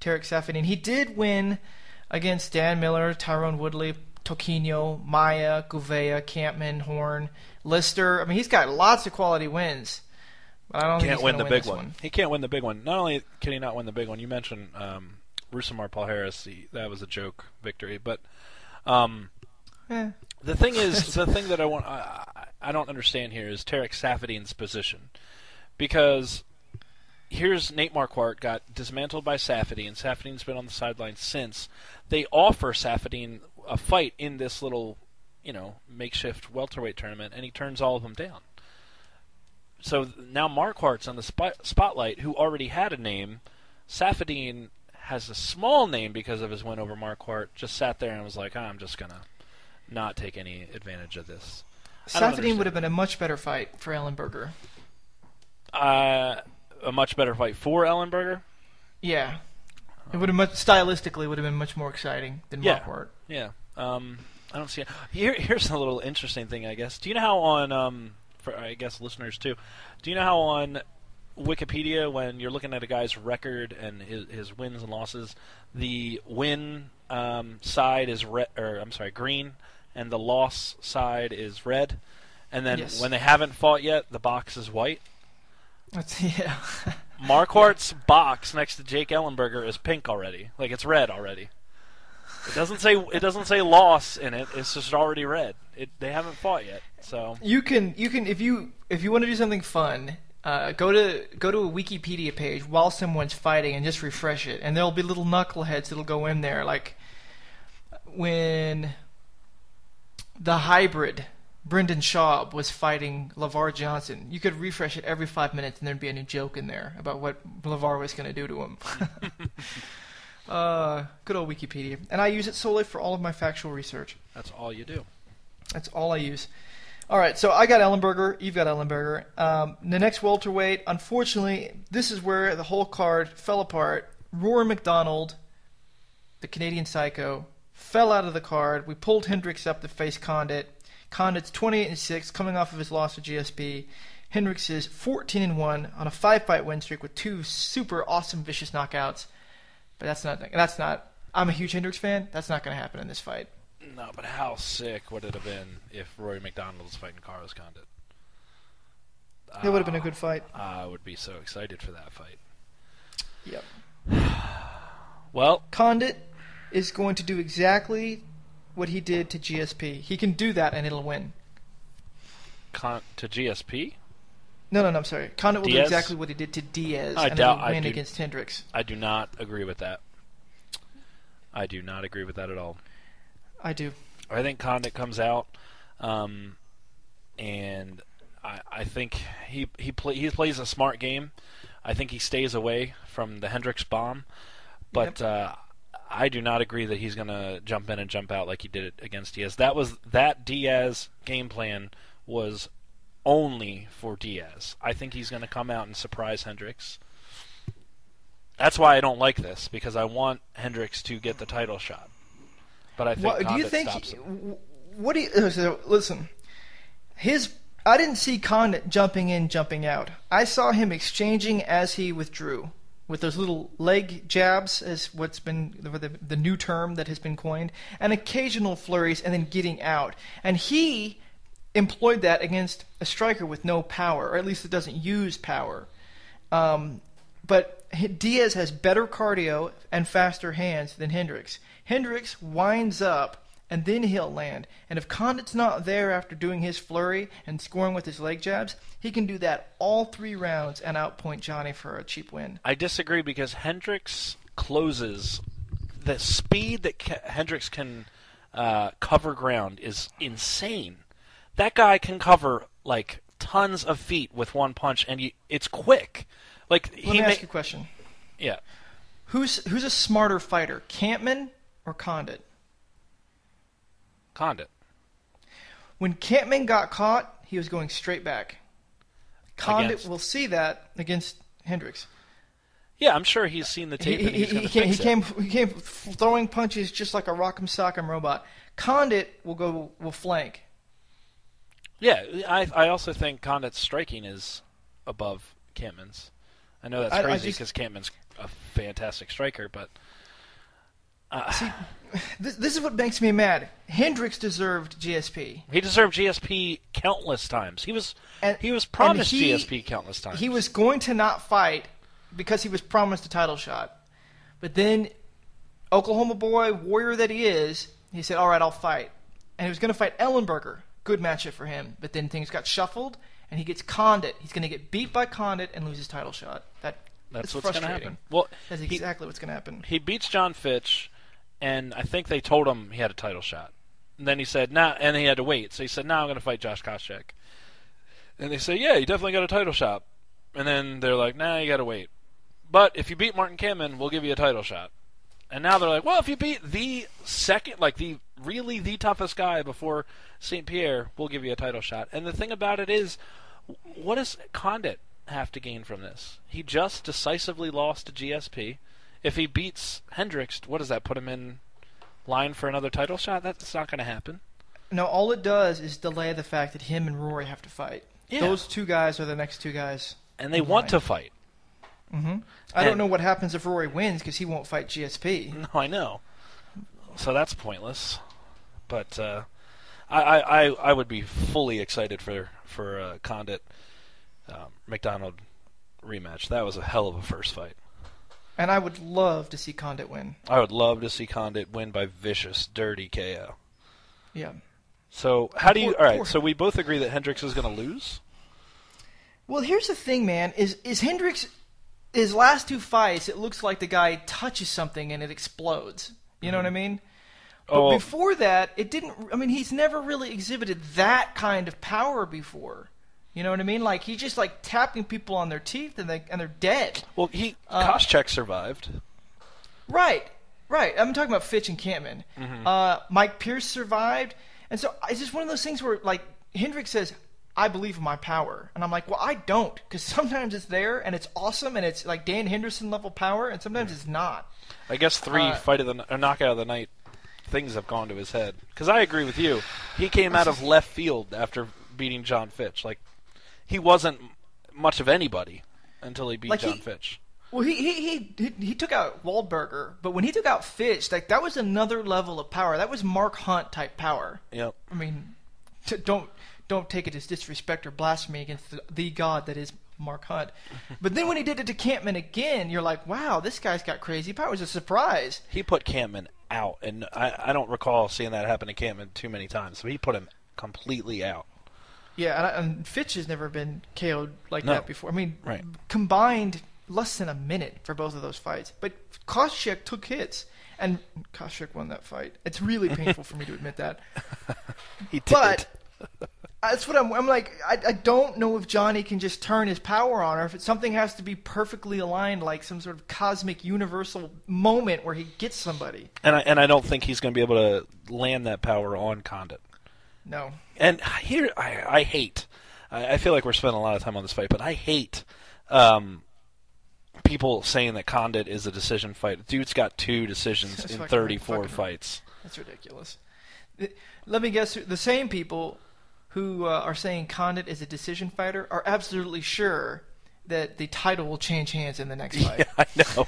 Tarek Saffiedine. He did win against Dan Miller, Tyrone Woodley, Toquinho, Maya, Gouveia, Campman, Horn, Lister. I mean, he's got lots of quality wins. But I don't think he's win going the to win big this one. He can't win the big one. Not only can he not win the big one, you mentioned Rousimar Paul Harris. That was a joke victory, but the thing is, the thing that I don't understand here is Tarek Saffiedine's position, because here's Nate Marquardt got dismantled by Saffiedine. Saffiedine's been on the sidelines since. They offer Saffiedine a fight in this little, makeshift welterweight tournament, and he turns all of them down. So now Marquardt's on the spotlight, who already had a name. Saffiedine has a small name because of his win over Marquardt. Just sat there and was like, I'm just going to not take any advantage of this. Saffiedine would have been a much better fight for Ellenberger. A much better fight for Ellenberger? Yeah. It would have stylistically would have been much more exciting than Marquardt. Yeah. I don't see it. Here's a little interesting thing, I guess. Do you know how on for I guess listeners too, do you know how on Wikipedia, when you're looking at a guy's record and his wins and losses, the win side is green, and the loss side is red, and then when they haven't fought yet, the box is white? Yeah. Marquardt's box next to Jake Ellenberger is pink already. Like, it's red already. It doesn't say loss in it. It's just already red. They haven't fought yet. So you can if you want to do something fun, go to a Wikipedia page while someone's fighting and just refresh it, and there'll be little knuckleheads that'll go in there, like when the hybrid Brendan Schaub was fighting LeVar Johnson. You could refresh it every 5 minutes, and there'd be a new joke in there about what LeVar was going to do to him. Good old Wikipedia. And I use it solely for all of my factual research. That's all you do. That's all I use. All right, so I got Ellenberger. You've got Ellenberger. The next welterweight, unfortunately, this is where the whole card fell apart. Rory McDonald, the Canadian Psycho, fell out of the card. We pulled Hendricks up to face Condit. Condit's 28-6, coming off of his loss to GSP. Hendricks is 14-1 on a 5-fight win streak with 2 super awesome, vicious knockouts. But that's not. I'm a huge Hendricks fan. That's not going to happen in this fight. No, but how sick would it have been if Rory McDonald was fighting Carlos Condit? It would have been a good fight. I would be so excited for that fight. Yep. Well, Condit is going to do exactly what he did to GSP. He can do that and it'll win. To GSP? No, I'm sorry. Condit will Diaz? do exactly what he did to Diaz and it'll win against Hendricks. I do not agree with that. I do not agree with that at all. I do. I think Condit comes out, and I think he plays a smart game. I think he stays away from the Hendricks bomb, but I do not agree that he's going to jump in and jump out like he did it against Diaz. That Diaz game plan was only for Diaz. I think he's going to come out and surprise Hendricks. That's why I don't like this, because I want Hendricks to get the title shot. But I think Condit stops him. What do you listen? I didn't see Condit jumping in, jumping out. I saw him exchanging as he withdrew, with those little leg jabs, as what's been the new term that has been coined, and occasional flurries, and then getting out. And he employed that against a striker with no power, or at least that doesn't use power. But Diaz has better cardio and faster hands than Hendricks. Hendricks winds up, and then he'll land. And if Condit's not there after doing his flurry and scoring with his leg jabs, he can do that all 3 rounds and outpoint Johnny for a cheap win. I disagree, because Hendricks closes. The speed that Hendricks can cover ground is insane. That guy can cover like tons of feet with one punch, and it's quick. Let me ask you a question. Yeah. Who's a smarter fighter, Campman or Condit? Condit. When Campman got caught, he was going straight back. Condit will see that against Hendricks. Yeah, I'm sure he's seen the tape and he's going to fix it. He came throwing punches just like a rock'em sock'em robot. Condit will flank. Yeah, I also think Condit's striking is above Campman's. I know that's crazy because Campman's a fantastic striker, but see, this is what makes me mad. Hendricks deserved GSP. He deserved GSP countless times. He was promised GSP countless times. He was going to not fight because he was promised a title shot. But then, Oklahoma boy, warrior that he is, he said, all right, I'll fight. And he was going to fight Ellenberger. Good matchup for him. But then things got shuffled, and he gets Condit. He's going to get beat by Condit and lose his title shot. That's what's going to happen. Well, that's exactly what's going to happen. He beats John Fitch, and I think they told him he had a title shot. And then he said, nah, and he had to wait. So he said, I'm going to fight Josh Koscheck. And they say, yeah, you definitely got a title shot. And then they're like, nah, you got to wait. But if you beat Martin Kamen, we'll give you a title shot. And now they're like, well, if you beat the second, like the toughest guy before St-Pierre, we'll give you a title shot. And the thing about it is, what does Condit have to gain from this? He just decisively lost to GSP. If he beats Hendricks, what does that put him in line for another title shot? That's not going to happen. No, all it does is delay the fact that him and Rory have to fight. Yeah. Those 2 guys are the next 2 guys. And they want to fight. Mm-hmm. I don't know what happens if Rory wins because he won't fight GSP. No, I know. So that's pointless. But I would be fully excited for Condit McDonald rematch. That was a hell of a first fight. And I would love to see Condit win. I would love to see Condit win by vicious, dirty KO. Yeah. So how do you? All right. So we both agree that Hendricks is going to lose. Well, here's the thing, man. Is Hendricks? His last 2 fights, it looks like the guy touches something and it explodes. You know what I mean? But before that, it didn't. I mean, he's never really exhibited that kind of power before. You know what I mean? Like he's just like tapping people on their teeth and they're dead. Well, Koscheck survived. Right. I'm talking about Fitch and Campman. Mm-hmm. Mike Pierce survived, and so it's just one of those things where like Hendricks says, I believe in my power. And I'm like, well, I don't. Because sometimes it's there, and it's awesome, and it's like Dan Henderson level power, and sometimes it's not. I guess knockout of the night things have gone to his head. Because I agree with you. He came out of left field after beating John Fitch. Like, he wasn't much of anybody until he beat John Fitch. Well, he took out Waldberger, but when he took out Fitch, like, that was another level of power. That was Mark Hunt type power. Yep. I mean, don't take it as disrespect or blasphemy against the god that is Mark Hunt. But then when he did it to Campman again, you're like, wow, this guy's got crazy power. It was a surprise. He put Campman out, and I don't recall seeing that happen to Campman too many times. So he put him completely out. Yeah, and Fitch has never been KO'd like that before. I mean, right. Combined less than a minute for both of those fights. But Koscheck took hits, and Koscheck won that fight. It's really painful for me to admit that. He did. But that's what I'm like. I don't know if Johnny can just turn his power on, or if something has to be perfectly aligned, like some sort of cosmic universal moment where he gets somebody. And I don't think he's going to be able to land that power on Condit. No. And here I hate. I feel like we're spending a lot of time on this fight, but I hate people saying that Condit is a decision fight. Dude's got 2 decisions in 34 fights. That's ridiculous. Let me guess. The same people who are saying Condit is a decision fighter are absolutely sure that the title will change hands in the next fight. Yeah, I know.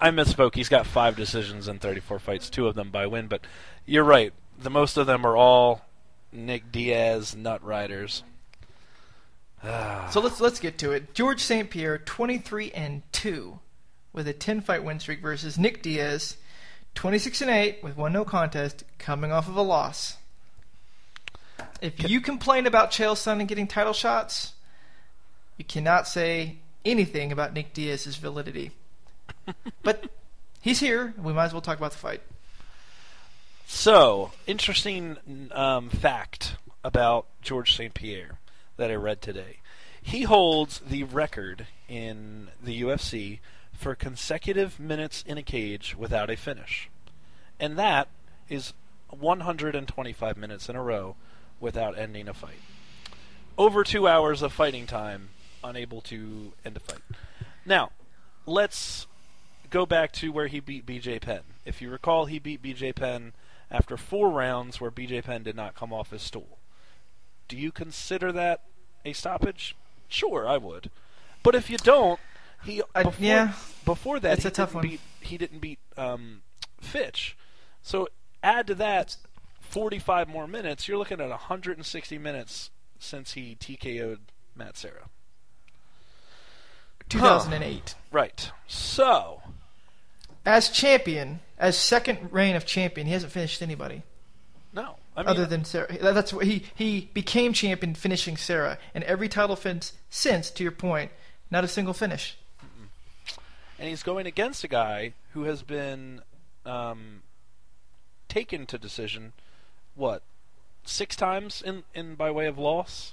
I misspoke. He's got 5 decisions in 34 fights, 2 of them by win. But you're right. The most of them are all Nick Diaz nut riders. So let's get to it. George St-Pierre, 23-2, with a 10-fight win streak versus Nick Diaz, 26-8 with 1 no contest, coming off of a loss. If you complain about Chael Sonnen getting title shots, you cannot say anything about Nick Diaz's validity. But he's here. We might as well talk about the fight. So, interesting fact about George St-Pierre that I read today. He holds the record in the UFC for consecutive minutes in a cage without a finish. And that is 125 minutes in a row without ending a fight. Over 2 hours of fighting time, unable to end a fight. Now, let's go back to where he beat BJ Penn. If you recall, he beat BJ Penn after 4 rounds where BJ Penn did not come off his stool. Do you consider that a stoppage? Sure, I would. But if you don't, before that it's a tough one. He didn't beat Fitch. So add to that 45 more minutes, you're looking at 160 minutes since he TKO'd Matt Serra. 2008. Right. So, as champion, as second reign of champion, he hasn't finished anybody. No. I mean, other than Serra. That's what he became champion finishing Serra. And every title since, to your point, not a single finish. And he's going against a guy who has been taken to decision, 6 times in by way of loss?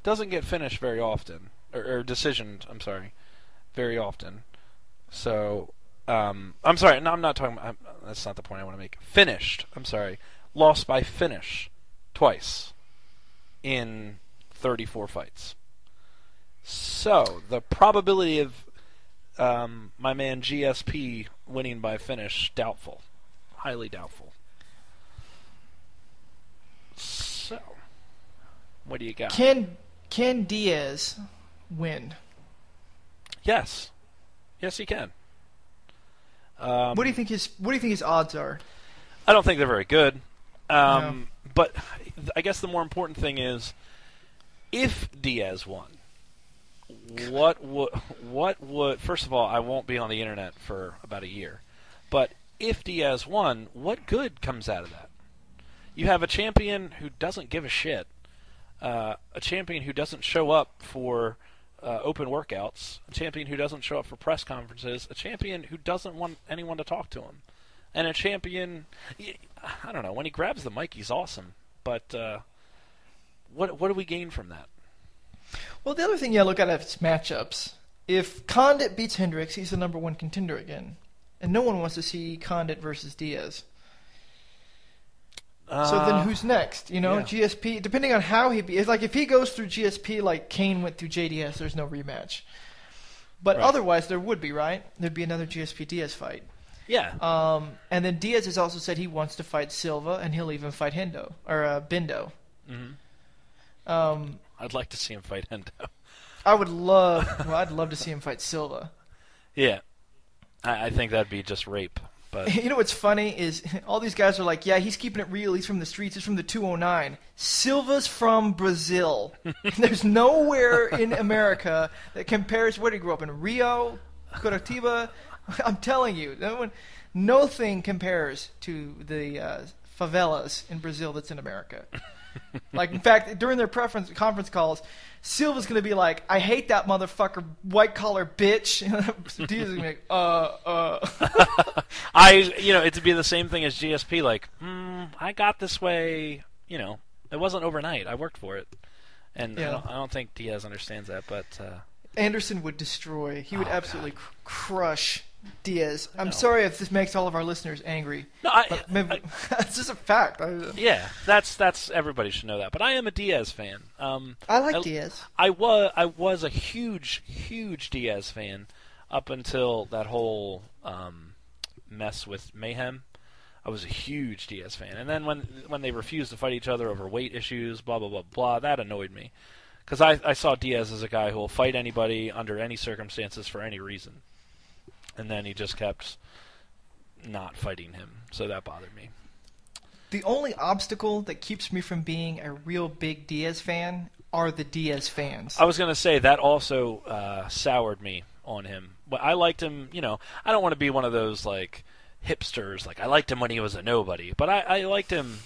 Doesn't get finished very often. Or decisioned, I'm sorry, very often. So, I'm sorry, no, I'm not talking about, that's not the point I want to make. Finished, I'm sorry. Lost by finish twice in 34 fights. So, the probability of my man GSP winning by finish, doubtful. Highly doubtful. So, what do you got? Can Diaz win? Yes. Yes, he can. What do you think his odds are? I don't think they're very good. No. But I guess the more important thing is, if Diaz won, what would first of all, I won't be on the internet for about a year, but if Diaz won, what good comes out of that? You have a champion who doesn't give a shit, a champion who doesn't show up for open workouts, a champion who doesn't show up for press conferences, a champion who doesn't want anyone to talk to him, and a champion, I don't know, when he grabs the mic, he's awesome, but what do we gain from that? Well, the other thing you look at is matchups. If Condit beats Hendricks, he's the number 1 contender again, and no one wants to see Condit versus Diaz. So then who's next? You know, yeah. GSP, depending on how it's like if he goes through GSP like Kane went through JDS, there's no rematch. But otherwise there would be, right? There'd be another GSP Diaz fight. Yeah. And then Diaz has also said he wants to fight Silva, and he'll even fight Bindo. I'd like to see him fight Hendo. I'd love to see him fight Silva. Yeah. I think that'd be just rape. But You know what's funny is all these guys are like, yeah, he's keeping it real. He's from the streets. He's from the 209. Silva's from Brazil. There's nowhere in America that compares. Where did he grow up? In Rio? Curitiba? I'm telling you, nothing compares to the favelas in Brazil that's in America. Like, in fact, during their conference calls, Silva's going to be like, I hate that motherfucker, white-collar bitch. Diaz is going to be like, it'd be the same thing as GSP, like, I got this way, it wasn't overnight. I worked for it. And Yeah. I don't think Diaz understands that, but... Anderson would destroy. He would absolutely crush Diaz. I'm No. sorry if this makes all of our listeners angry. No, But maybe, it's just a fact. yeah, that's everybody should know that. But I am a Diaz fan. I like Diaz. I was a huge Diaz fan up until that whole mess with Mayhem. I was a huge Diaz fan, and then when they refused to fight each other over weight issues, blah blah blah blah, that annoyed me. Because I saw Diaz as a guy who will fight anybody under any circumstances for any reason. And then he just kept not fighting him. So that bothered me. The only obstacle that keeps me from being a real big Diaz fan are the Diaz fans. I was going to say that also soured me on him. But I liked him, I don't want to be one of those like hipsters. Like I liked him when he was a nobody. But I liked him.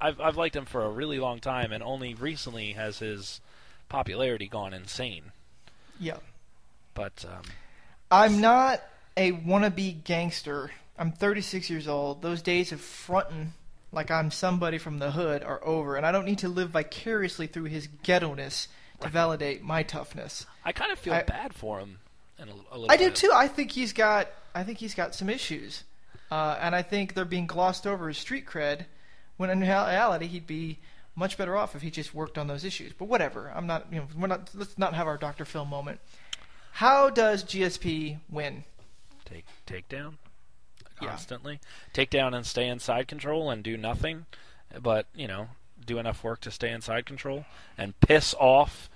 I've liked him for a really long time, and only recently has his popularity gone insane. Yeah. But I'm not a wannabe gangster. I'm 36 years old. Those days of fronting like I'm somebody from the hood are over, and I don't need to live vicariously through his ghetto-ness to validate my toughness. I kind of feel bad for him in a little I bit. do too. I think he's got some issues, and I think they're being glossed over his street cred, when in reality he'd be much better off if he just worked on those issues. But whatever. I'm not. Let's not have our Dr. Phil moment. How does GSP win? Take down constantly. Take down and stay in side control and do nothing, but do enough work to stay in side control and piss off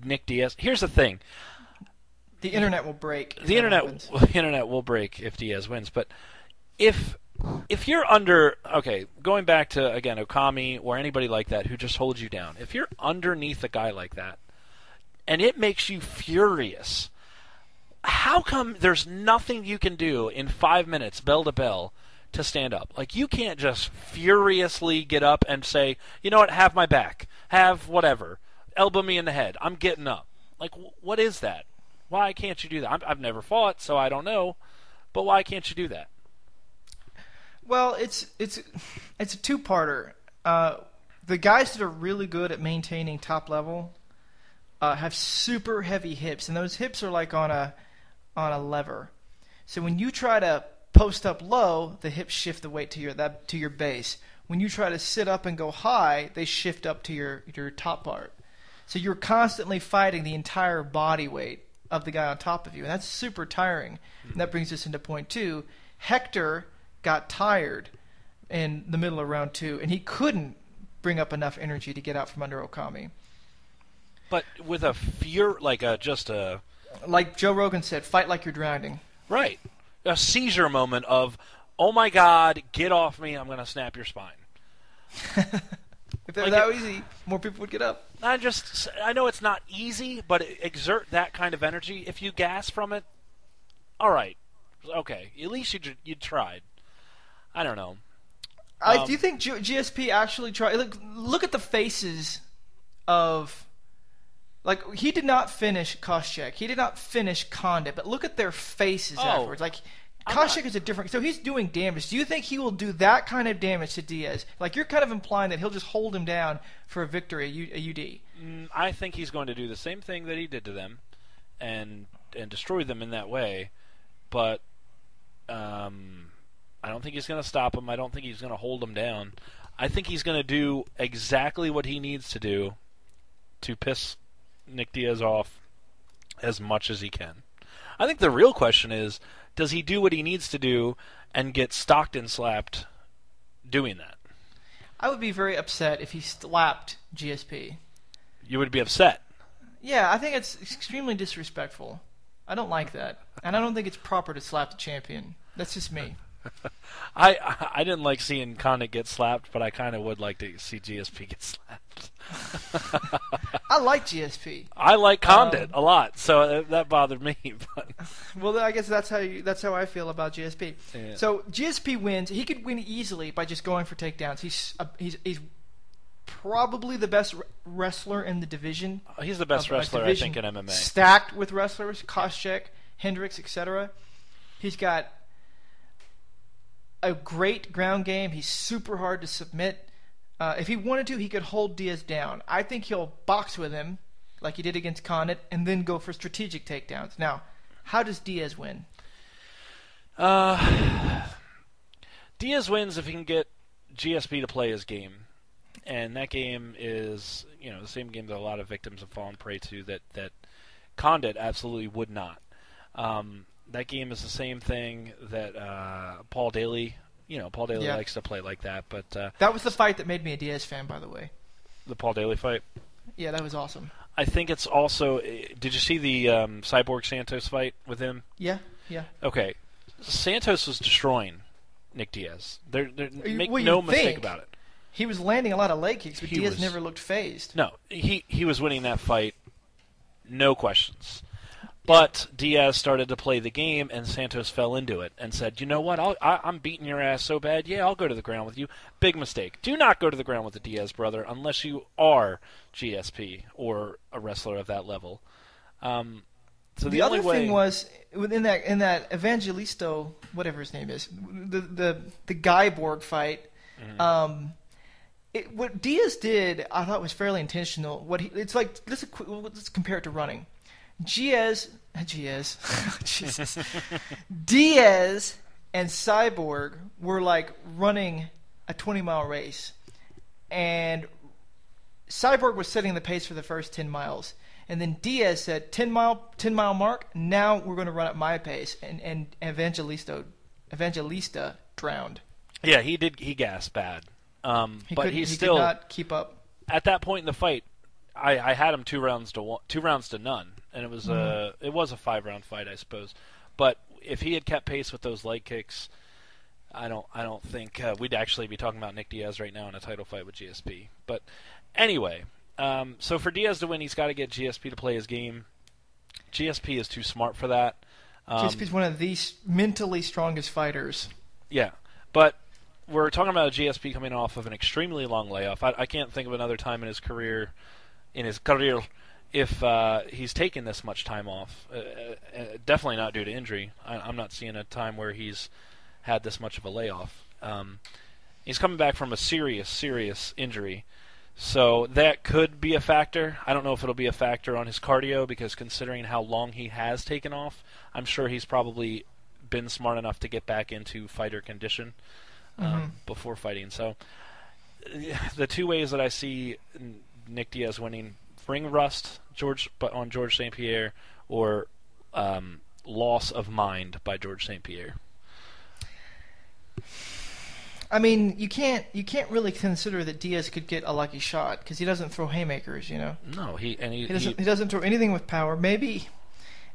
Nick Diaz. Here's the thing: the internet will break. The internet will break if Diaz wins. But if you're going back to again Okami or anybody like that who just holds you down, if you're underneath a guy like that and it makes you furious, how come there's nothing you can do in 5 minutes, bell to bell, to stand up? Like, you can't just furiously get up and say, you know what, have my back, have whatever, elbow me in the head, I'm getting up. Like, what is that? Why can't you do that? I've never fought, so I don't know, but why can't you do that? Well, it's a two-parter. The guys that are really good at maintaining top level have super heavy hips, and those hips are like on a lever. So when you try to post up low, the hips shift the weight to your base. When you try to sit up and go high, they shift up to your top part. So you're constantly fighting the entire body weight of the guy on top of you, and that's super tiring. And that brings us into point 2. Hector got tired in the middle of round 2, and he couldn't bring up enough energy to get out from under Okami. But with a fear, like like Joe Rogan said, fight like you're drowning. Right. A seizure moment of, oh my God, get off me, I'm going to snap your spine. If it were that easy, more people would get up. I know it's not easy, but exert that kind of energy. If you gas from it, all right. Okay. At least you tried. I don't know. Do you think GSP actually tried? Look at the faces of... Like, he did not finish Koscheck. He did not finish Condit, but look at their faces afterwards. Like, Koscheck is a different... So he's doing damage. Do you think he will do that kind of damage to Diaz? Like, you're kind of implying that he'll just hold him down for a victory, a UD. I think he's going to do the same thing that he did to them and destroy them in that way, but I don't think he's going to stop him. I don't think he's going to hold him down. I think he's going to do exactly what he needs to do to piss Nick Diaz off as much as he can. I think the real question is, does he do what he needs to do and get Stockton slapped doing that? I would be very upset if he slapped GSP. You would be upset. Yeah, I think it's extremely disrespectful. I don't like that. And I don't think it's proper to slap the champion. That's just me. I didn't like seeing Condit get slapped, but I kind of would like to see GSP get slapped. I like GSP. I like Condit a lot, so that bothered me. But. Well, I guess that's how I feel about GSP. Yeah. So GSP wins. He could win easily by just going for takedowns. He's probably the best wrestler in the division. He's the best wrestler, I think, in MMA. Stacked with wrestlers, Koscheck, Hendricks, etc. He's got a great ground game. He's super hard to submit. If he wanted to, he could hold Diaz down. I think he'll box with him, like he did against Condit, and then go for strategic takedowns. Now, how does Diaz win? Diaz wins if he can get GSP to play his game. And that game is, the same game that a lot of victims have fallen prey to that Condit absolutely would not. That game is the same thing that Paul Daly, Paul Daly likes to play like that. But that was the fight that made me a Diaz fan, by the way. The Paul Daly fight? Yeah, that was awesome. I think it's also, did you see the Cyborg Santos fight with him? Yeah. Okay. Santos was destroying Nick Diaz. Make well, no mistake about it. He was landing a lot of leg kicks, but Diaz never looked phased. No, he was winning that fight, no questions. But Diaz started to play the game, and Santos fell into it and said, you know what, I'm beating your ass so bad, I'll go to the ground with you. Big mistake. Do not go to the ground with the Diaz brother unless you are GSP or a wrestler of that level. So the other thing was, in that Evangelisto, whatever his name is, the Guyborg fight, what Diaz did, I thought was fairly intentional. Let's compare it to running. Diaz and Cyborg were like running a 20-mile race, and Cyborg was setting the pace for the first 10 miles, and then Diaz said 10 mile mark. Now we're going to run at my pace, and Evangelista drowned. Yeah, he did. He gasped bad. But he could not keep up. At that point in the fight, I had him 2 rounds to none, and it was a 5-round fight, I suppose. But if he had kept pace with those leg kicks, I don't think we'd actually be talking about Nick Diaz right now in a title fight with GSP. But anyway, so for Diaz to win, he's got to get GSP to play his game. GSP is too smart for that. GSP is one of the mentally strongest fighters. Yeah, but we're talking about a GSP coming off of an extremely long layoff. I can't think of another time in his career, if he's taken this much time off. Definitely not due to injury. I'm not seeing a time where he's had this much of a layoff. He's coming back from a serious injury, so that could be a factor. I don't know if it'll be a factor on his cardio, because considering how long he has taken off, I'm sure he's probably been smart enough to get back into fighter condition before fighting. So the two ways that I see Nick Diaz winning: ring rust on George St-Pierre, or loss of mind by George St-Pierre. I mean, you can't really consider that Diaz could get a lucky shot, because he doesn't throw haymakers, No, he doesn't throw anything with power. Maybe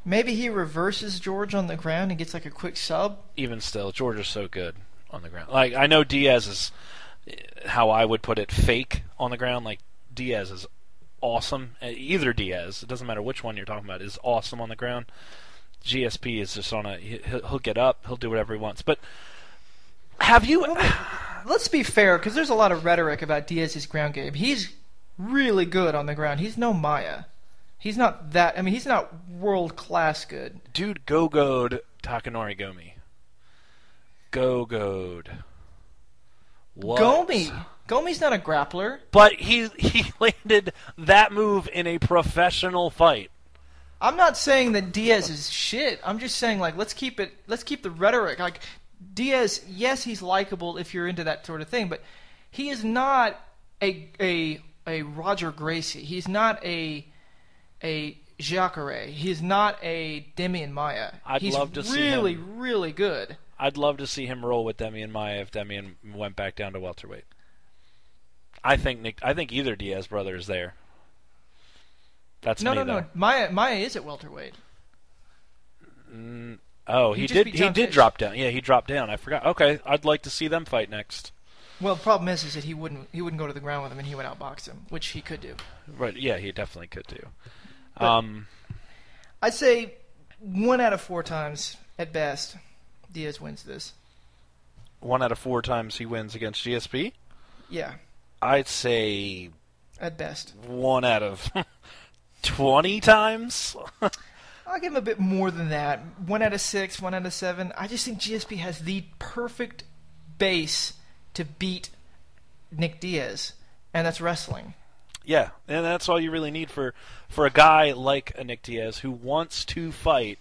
he reverses George on the ground and gets like a quick sub. Even still, George is so good on the ground. Like, I know Diaz is, how I would put it, fake on the ground. Like, Diaz is awesome. Either Diaz, it doesn't matter which one you're talking about, is awesome on the ground. GSP is just he'll get up, he'll do whatever he wants. But have you... Let's be fair, because there's a lot of rhetoric about Diaz's ground game. He's really good on the ground. He's no Maya. He's not that... I mean, he's not world-class good. Dude, go-go'd Takanori Gomi. Go-go'd. What? Gomi's not a grappler. But he landed that move in a professional fight. I'm not saying that Diaz is shit. I'm just saying, like, let's keep the rhetoric. Like, Diaz, yes, he's likable if you're into that sort of thing, but he is not a Roger Gracie. He's not a Jacare. He's not a Demian Maia. I'd love to see him. He's really, really good. I'd love to see him roll with Demian Maia if Demian went back down to welterweight. I think either Diaz brother is there. That's no. Maia is at welterweight. He did drop down. Yeah, he dropped down. I forgot. Okay, I'd like to see them fight next. Well, the problem is that he wouldn't go to the ground with him, and he would outbox him, which he could do. Right? Yeah, he definitely could do. I'd say 1 out of 4 times at best, Diaz wins this. 1 out of 4 times he wins against GSP? Yeah. I'd say at best 1 out of 20 times. I'll give him a bit more than that. 1 out of 6, 1 out of 7. I just think GSP has the perfect base to beat Nick Diaz, and that's wrestling. Yeah, and that's all you really need for a guy like a Nick Diaz who wants to fight,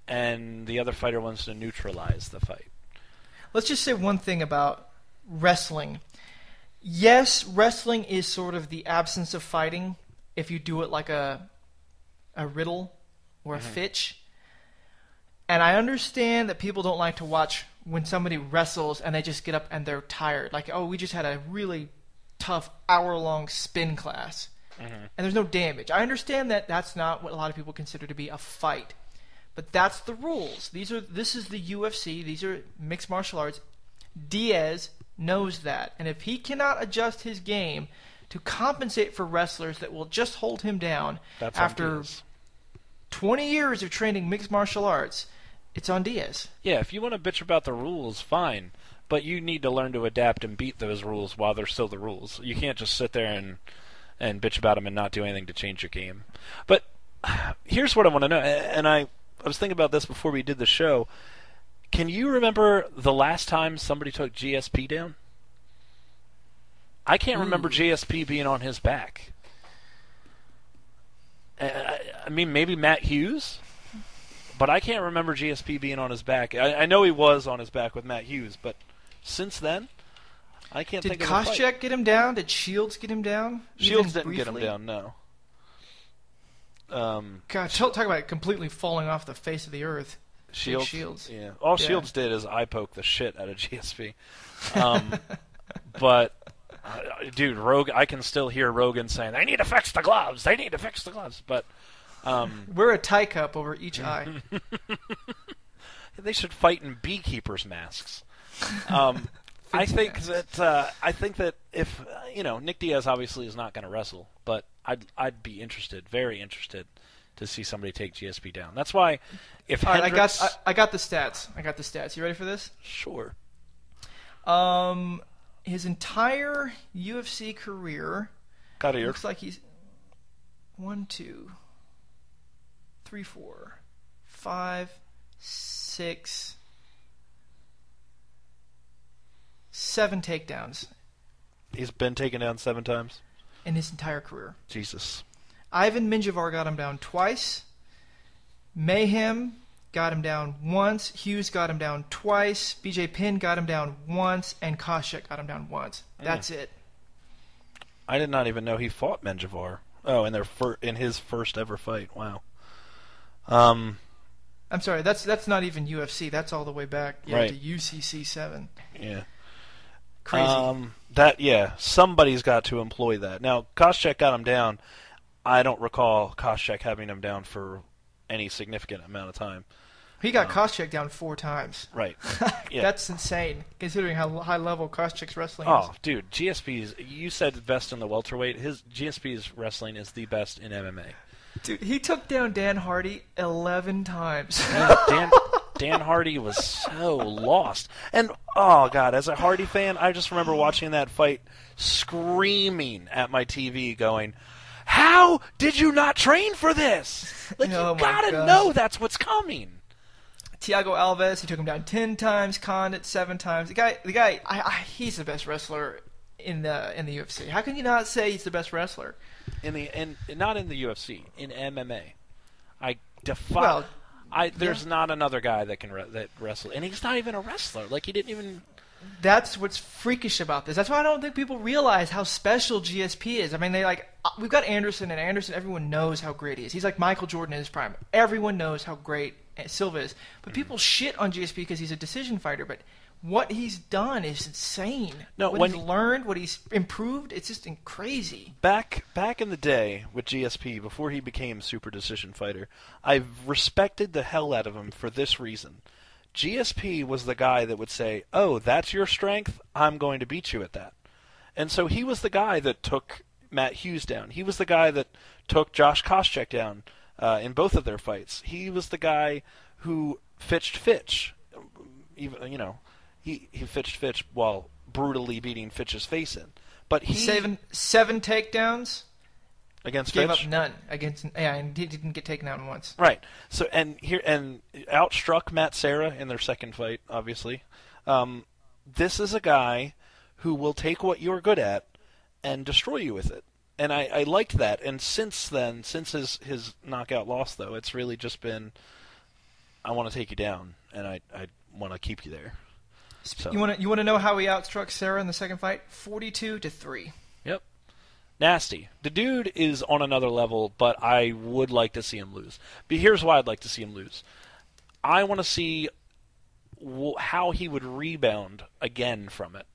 and the other fighter wants to neutralize the fight. Let's just say one thing about wrestling. Yes, wrestling is sort of the absence of fighting if you do it like a Riddle or a Fitch. And I understand that people don't like to watch when somebody wrestles and they just get up and they're tired. Like, oh, we just had a really tough hour-long spin class, and there's no damage. I understand that that's not what a lot of people consider to be a fight, but that's the rules. This is the UFC. These are mixed martial arts. Diaz knows that, and if he cannot adjust his game to compensate for wrestlers that will just hold him down after 20 years of training mixed martial arts, it's on Diaz. Yeah, if you want to bitch about the rules, fine. But you need to learn to adapt and beat those rules while they're still the rules. You can't just sit there and bitch about them and not do anything to change your game. But here's what I want to know, and I was thinking about this before we did the show. Can you remember the last time somebody took GSP down? I can't remember GSP being on his back. I mean, maybe Matt Hughes, but I can't remember GSP being on his back. I know he was on his back with Matt Hughes, but since then, I can't think of a fight. Did Koscheck get him down? Did Shields get him down? Shields didn't get him down, no. God, talk about completely falling off the face of the earth. Shields. Yeah. All Shields did is eye poke the shit out of GSP. But, dude, I can still hear Rogan saying, they need to fix the gloves. They need to fix the gloves. But wear a tie cup over each eye. They should fight in beekeepers' masks. I think that if Nick Diaz obviously is not going to wrestle, but I'd be interested, very interested, to see somebody take GSP down. That's why if Hendricks... I got the stats. You ready for this? Sure. His entire UFC career looks like he's 1, 2, 3, 4, 5, 6, 7 takedowns. He's been taken down 7 times? In his entire career. Jesus. Ivan Minjavar got him down twice. Mayhem got him down once. Hughes got him down twice. BJ Penn got him down once. And Koscheck got him down once. That's it. I did not even know he fought Minjavar. Oh, in his first ever fight. Wow. I'm sorry, that's not even UFC. That's all the way back to UCC 7. Yeah. Crazy. Somebody's got to employ that. Now, Koscheck got him down. I don't recall Koscheck having him down for any significant amount of time. He got Koscheck down 4 times. Right. Yeah. That's insane, considering how high level Koscheck's wrestling is. Oh, dude, you said best in the welterweight. His GSP's wrestling is the best in MMA. Dude, he took down Dan Hardy 11 times. Dan Hardy was so lost. And, oh, God, as a Hardy fan, I just remember watching that fight screaming at my TV going, how did you not train for this? Like, you gotta know that's what's coming. Thiago Alves, he took him down 10 times. Condit 7 times. The guy, he's the best wrestler in the UFC. How can you not say he's the best wrestler? Not in the UFC, in MMA. I defy. There's not another guy that can that wrestle, and he's not even a wrestler. Like, he didn't even That's what's freakish about this. That's why I don't think people realize how special GSP is. I mean, we've got Anderson, and Anderson, everyone knows how great he is. He's like Michael Jordan in his prime. Everyone knows how great Silva is. But people shit on GSP because he's a decision fighter. But what he's done is insane. No, what he's learned, what he's improved, it's just crazy. Back in the day with GSP, before he became super decision fighter, I respected the hell out of him for this reason. GSP was the guy that would say, "Oh, that's your strength? I'm going to beat you at that." And so he was the guy that took Matt Hughes down. He was the guy that took Josh Koscheck down in both of their fights. He was the guy who fitched Fitch. Even, you know, he fitched Fitch while brutally beating Fitch's face in. But he seven takedowns against gave Fitch? up none and he didn't get taken down once. Right. So and outstruck Matt Serra in their second fight, obviously. This is a guy who will take what you're good at and destroy you with it. And I liked that. And since then, since his knockout loss, though, it's really just been, I want to take you down, and I want to keep you there. So. You want to know how he outstruck Serra in the second fight? 42-3. Yep. Nasty. The dude is on another level, but I would like to see him lose. But here's why I'd like to see him lose. I want to see how he would rebound again from it.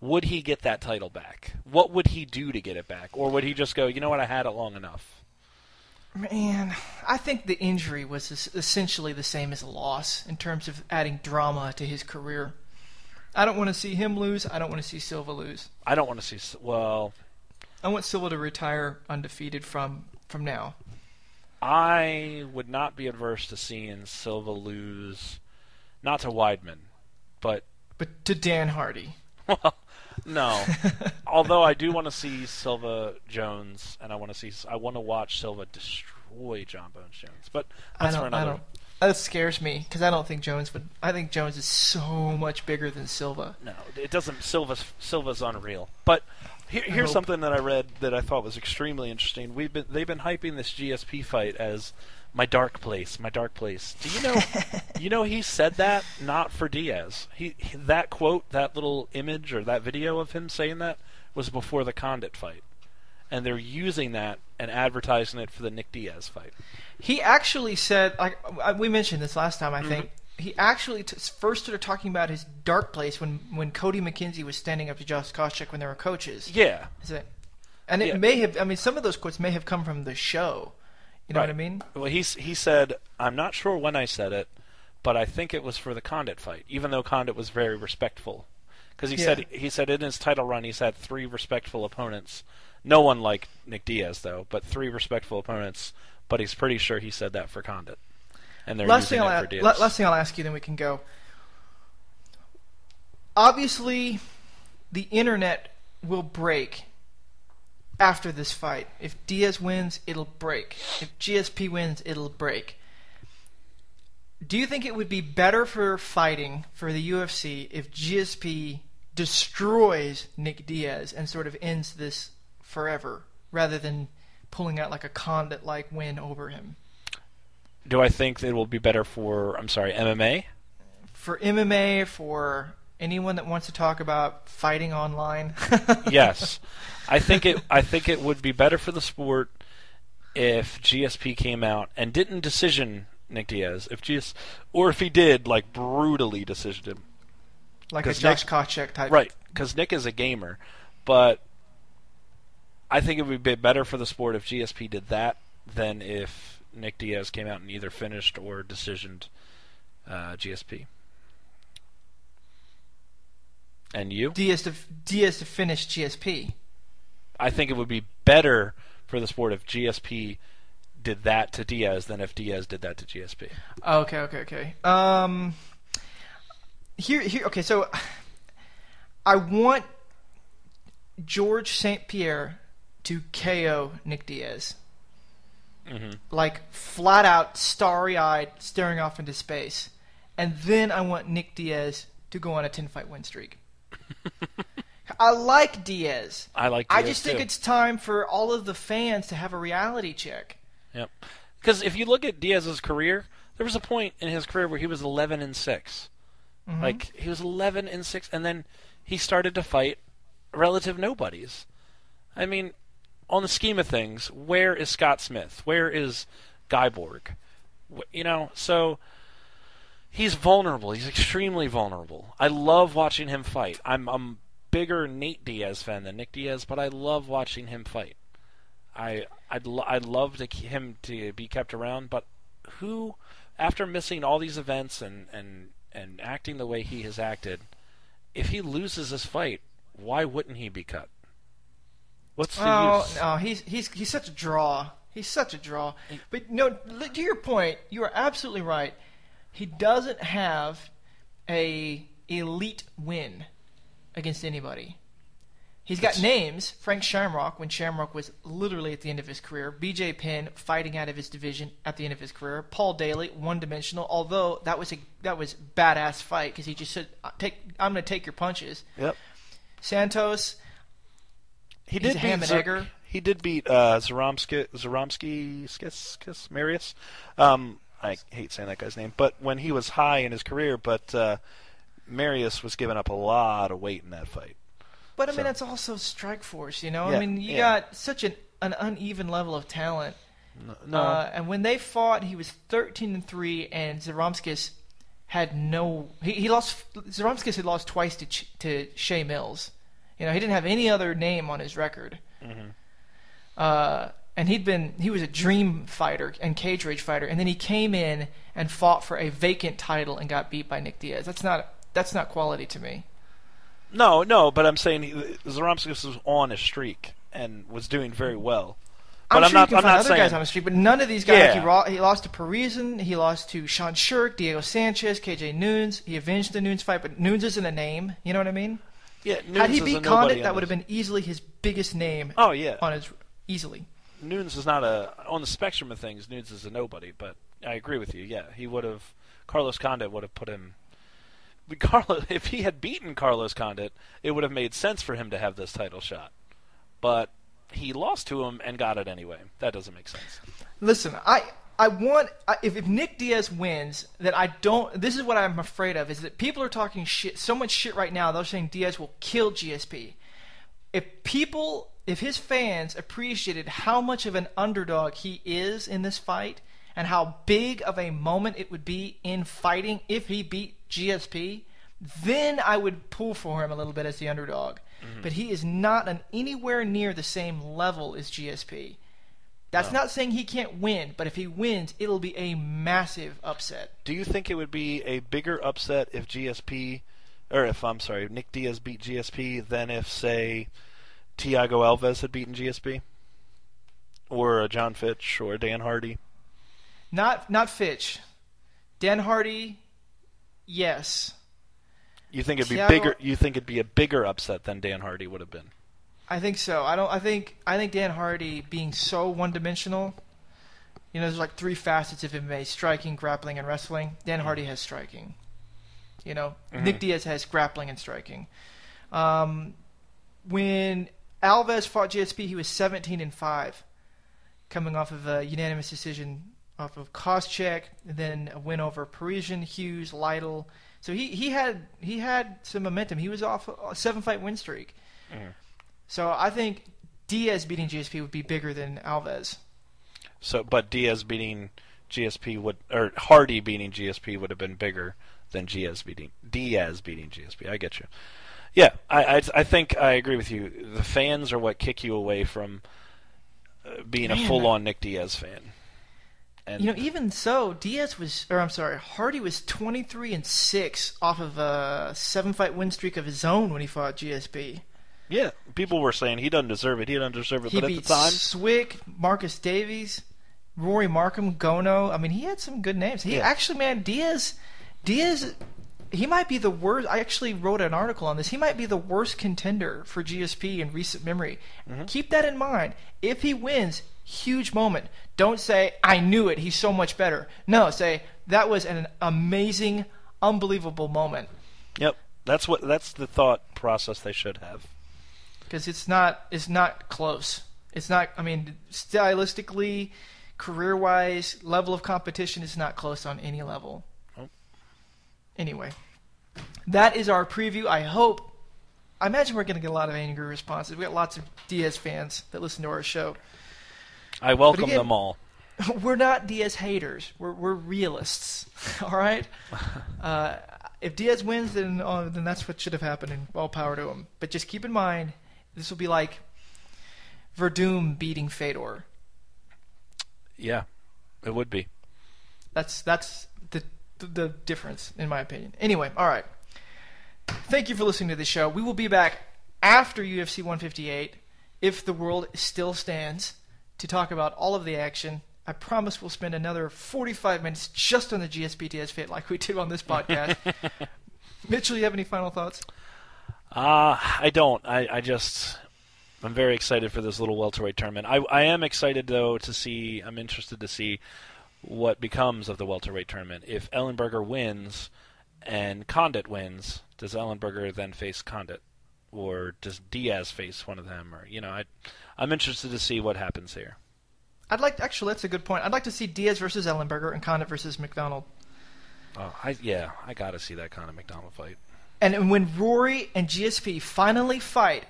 Would he get that title back? What would he do to get it back? Or would he just go, you know what, I had it long enough? Man, I think the injury was essentially the same as a loss in terms of adding drama to his career. I don't want to see him lose. I don't want to see Silva lose. I don't want to see... Well... I want Silva to retire undefeated from now. I would not be adverse to seeing Silva lose, not to Weidman, but to Dan Hardy. Well, no. Although I do want to see Silva Jones, and I want to watch Silva destroy John Bones Jones. But that's for another. That scares me because I don't think Jones would. I think Jones is so much bigger than Silva. No, it doesn't. Silva's unreal. But here's something that I read that I thought was extremely interesting. They've been hyping this GSP fight as my dark place, my dark place. Do you know? You know he said that not for Diaz. That quote, that little image or that video of him saying that was before the Condit fight, and they're using that and advertising it for the Nick Diaz fight. He actually said, like we mentioned this last time, I think. He actually first started talking about his dark place when Cody McKenzie was standing up to Josh Koscheck when they were coaches. Yeah. And it may have, I mean, some of those quotes may have come from the show. You know what I mean? Well, he said, I'm not sure when I said it, but I think it was for the Condit fight, even though Condit was very respectful. Because he said in his title run he's had 3 respectful opponents. No one like Nick Diaz, though, but 3 respectful opponents. But he's pretty sure he said that for Condit. And they're using it for Diaz. Last thing I'll ask you, then we can go. Obviously, the internet will break after this fight. If Diaz wins, it'll break. If GSP wins, it'll break. Do you think it would be better for fighting for the UFC if GSP destroys Nick Diaz and sort of ends this forever, rather than pulling out like a Condit-like win over him? Do I think that it will be better for, MMA? For MMA, for anyone that wants to talk about fighting online? Yes. I think it would be better for the sport if GSP came out and didn't decision Nick Diaz. Or if he did, like, brutally decision him. Like a Josh Koscheck type. Right, because Nick is a gamer. But I think it would be better for the sport if GSP did that than if Nick Diaz came out and either finished or decisioned GSP. And you? Diaz to finish GSP. I think it would be better for the sport if GSP did that to Diaz than if Diaz did that to GSP. Okay. Okay, so I want George St-Pierre to KO Nick Diaz. Mm-hmm. Like, flat out, starry-eyed, staring off into space. And then I want Nick Diaz to go on a 10-fight win streak. I like Diaz. I just think it's time for all of the fans to have a reality check. Yep. Because if you look at Diaz's career, there was a point in his career where he was 11-6. Mm-hmm. Like, he was 11-6, and then he started to fight relative nobodies. I mean, on the scheme of things, where is Scott Smith? Where is Gyborg? So he's vulnerable. He's extremely vulnerable. I love watching him fight. I'm a bigger Nate Diaz fan than Nick Diaz, but I love watching him fight. I'd love him to be kept around, but who, after missing all these events and acting the way he has acted, if he loses this fight, why wouldn't he be cut? What's the use? No, he's such a draw. He's such a draw. But to your point, you are absolutely right. He doesn't have a elite win against anybody. He's got names: Frank Shamrock, when Shamrock was literally at the end of his career; B.J. Penn, fighting out of his division at the end of his career; Paul Daly, one-dimensional. Although that was badass fight because he just said, "I'm going to take your punches." Yep. Santos. He did beat Zaromski Marius. I hate saying that guy's name, but when he was high in his career, but Marius was giving up a lot of weight in that fight. But I mean, that's also Strikeforce, Yeah, I mean, you got such an uneven level of talent. No. And when they fought, he was 13-3, and Zaromskis had no. He lost. Zaromskis had lost twice to Shea Mills. He didn't have any other name on his record. Mm-hmm. And he was a dream fighter and cage rage fighter, and then he came in and fought for a vacant title and got beat by Nick Diaz. That's not quality to me. No, but I'm saying Zaromskis was on a streak and was doing very well. But I'm sure you can find other saying, guys on the streak, but none of these guys. Yeah. He lost to Parisian, he lost to Sean Shirk, Diego Sanchez, KJ Nunes. He avenged the Nunes fight, but Nunes isn't a name. You know what I mean? Yeah. Nunes Had he is beat a nobody Condit, that would have been easily his biggest name. Oh yeah. Easily. Nunes is not on the spectrum of things. Nunes is a nobody, but I agree with you. Yeah, he would have. Carlos Condit would have put him. If he had beaten Carlos Condit, it would have made sense for him to have this title shot. But he lost to him and got it anyway. That doesn't make sense. Listen, if Nick Diaz wins, this is what I'm afraid of, is that people are talking so much shit right now, they're saying Diaz will kill GSP. If his fans appreciated how much of an underdog he is in this fight, and how big of a moment it would be in fighting if he beat GSP, then I would pull for him a little bit as the underdog. Mm-hmm. But he is not anywhere near the same level as GSP. That's not saying he can't win, but if he wins, it'll be a massive upset. Do you think it would be a bigger upset if Nick Diaz beat GSP than if, say, Thiago Alves had beaten GSP? Or John Fitch or Dan Hardy? Not Fitch. Dan Hardy, yes. You think it'd be bigger? You think it'd be a bigger upset than Dan Hardy would have been? I think so. I think Dan Hardy being so one-dimensional. There's like three facets of MMA: striking, grappling, and wrestling. Dan Hardy has striking. Mm-hmm. Nick Diaz has grappling and striking. When Alves fought GSP, he was 17-5, coming off of a unanimous decision off of Koscheck, and then a win over Parisian, Hughes, Lytle. So he had some momentum. He was off a 7-fight win streak. Mm-hmm. So I think Diaz beating GSP would be bigger than Alves. But Diaz beating GSP or Hardy beating GSP would have been bigger than Diaz beating GSP. I get you. Yeah, I think I agree with you. The fans are what kick you away from being a full-on Nick Diaz fan. And even so, Hardy was 23-6 off of a 7-fight win streak of his own when he fought GSP. Yeah, people were saying he doesn't deserve it. He doesn't deserve it. He but beat at the time, Swick, Marcus Davies, Rory Markham, Gono. I mean, he had some good names. Diaz, he might be the worst. I actually wrote an article on this. He might be the worst contender for GSP in recent memory. Mm-hmm. Keep that in mind. If he wins, huge moment. Don't say, I knew it, he's so much better. No, say, that was an amazing, unbelievable moment. Yep. That's the thought process they should have. Because it's not close. It's not, stylistically, career-wise, level of competition is not close on any level. Oh. Anyway. that is our preview. I imagine we're going to get a lot of angry responses. We got lots of Diaz fans that listen to our show. I welcome them all. We're not Diaz haters. We're realists. All right. If Diaz wins, then that's what should have happened, and all power to him. But just keep in mind, this will be like Verdum beating Fedor. Yeah, it would be. That's the difference, in my opinion. Anyway, all right. Thank you for listening to the show. We will be back after UFC 158, if the world still stands, to talk about all of the action. I promise we'll spend another 45 minutes just on the GSP-Diaz fight like we did on this podcast. Mitchell, you have any final thoughts? I don't. I'm very excited for this little welterweight tournament. I am excited, though, I'm interested to see what becomes of the welterweight tournament. If Ellenberger wins and Condit wins, does Ellenberger then face Condit? Or does Diaz face one of them? Or I'm interested to see what happens here. Actually, that's a good point. I'd like to see Diaz versus Ellenberger and Condit versus McDonald. Oh, I got to see that Condit McDonald fight. And when Rory and GSP finally fight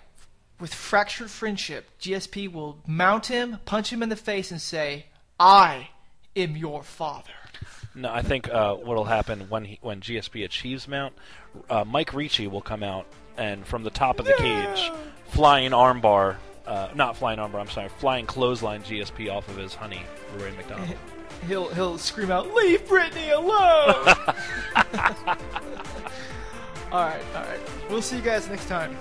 with fractured friendship, GSP will mount him, punch him in the face, and say, "I am your father." No, I think what'll happen when GSP achieves mount, Mike Ricci will come out and from the top of the cage, flying clothesline GSP off of his honey, Rory McDonald. He'll scream out, "Leave Brittany alone!" All right. We'll see you guys next time.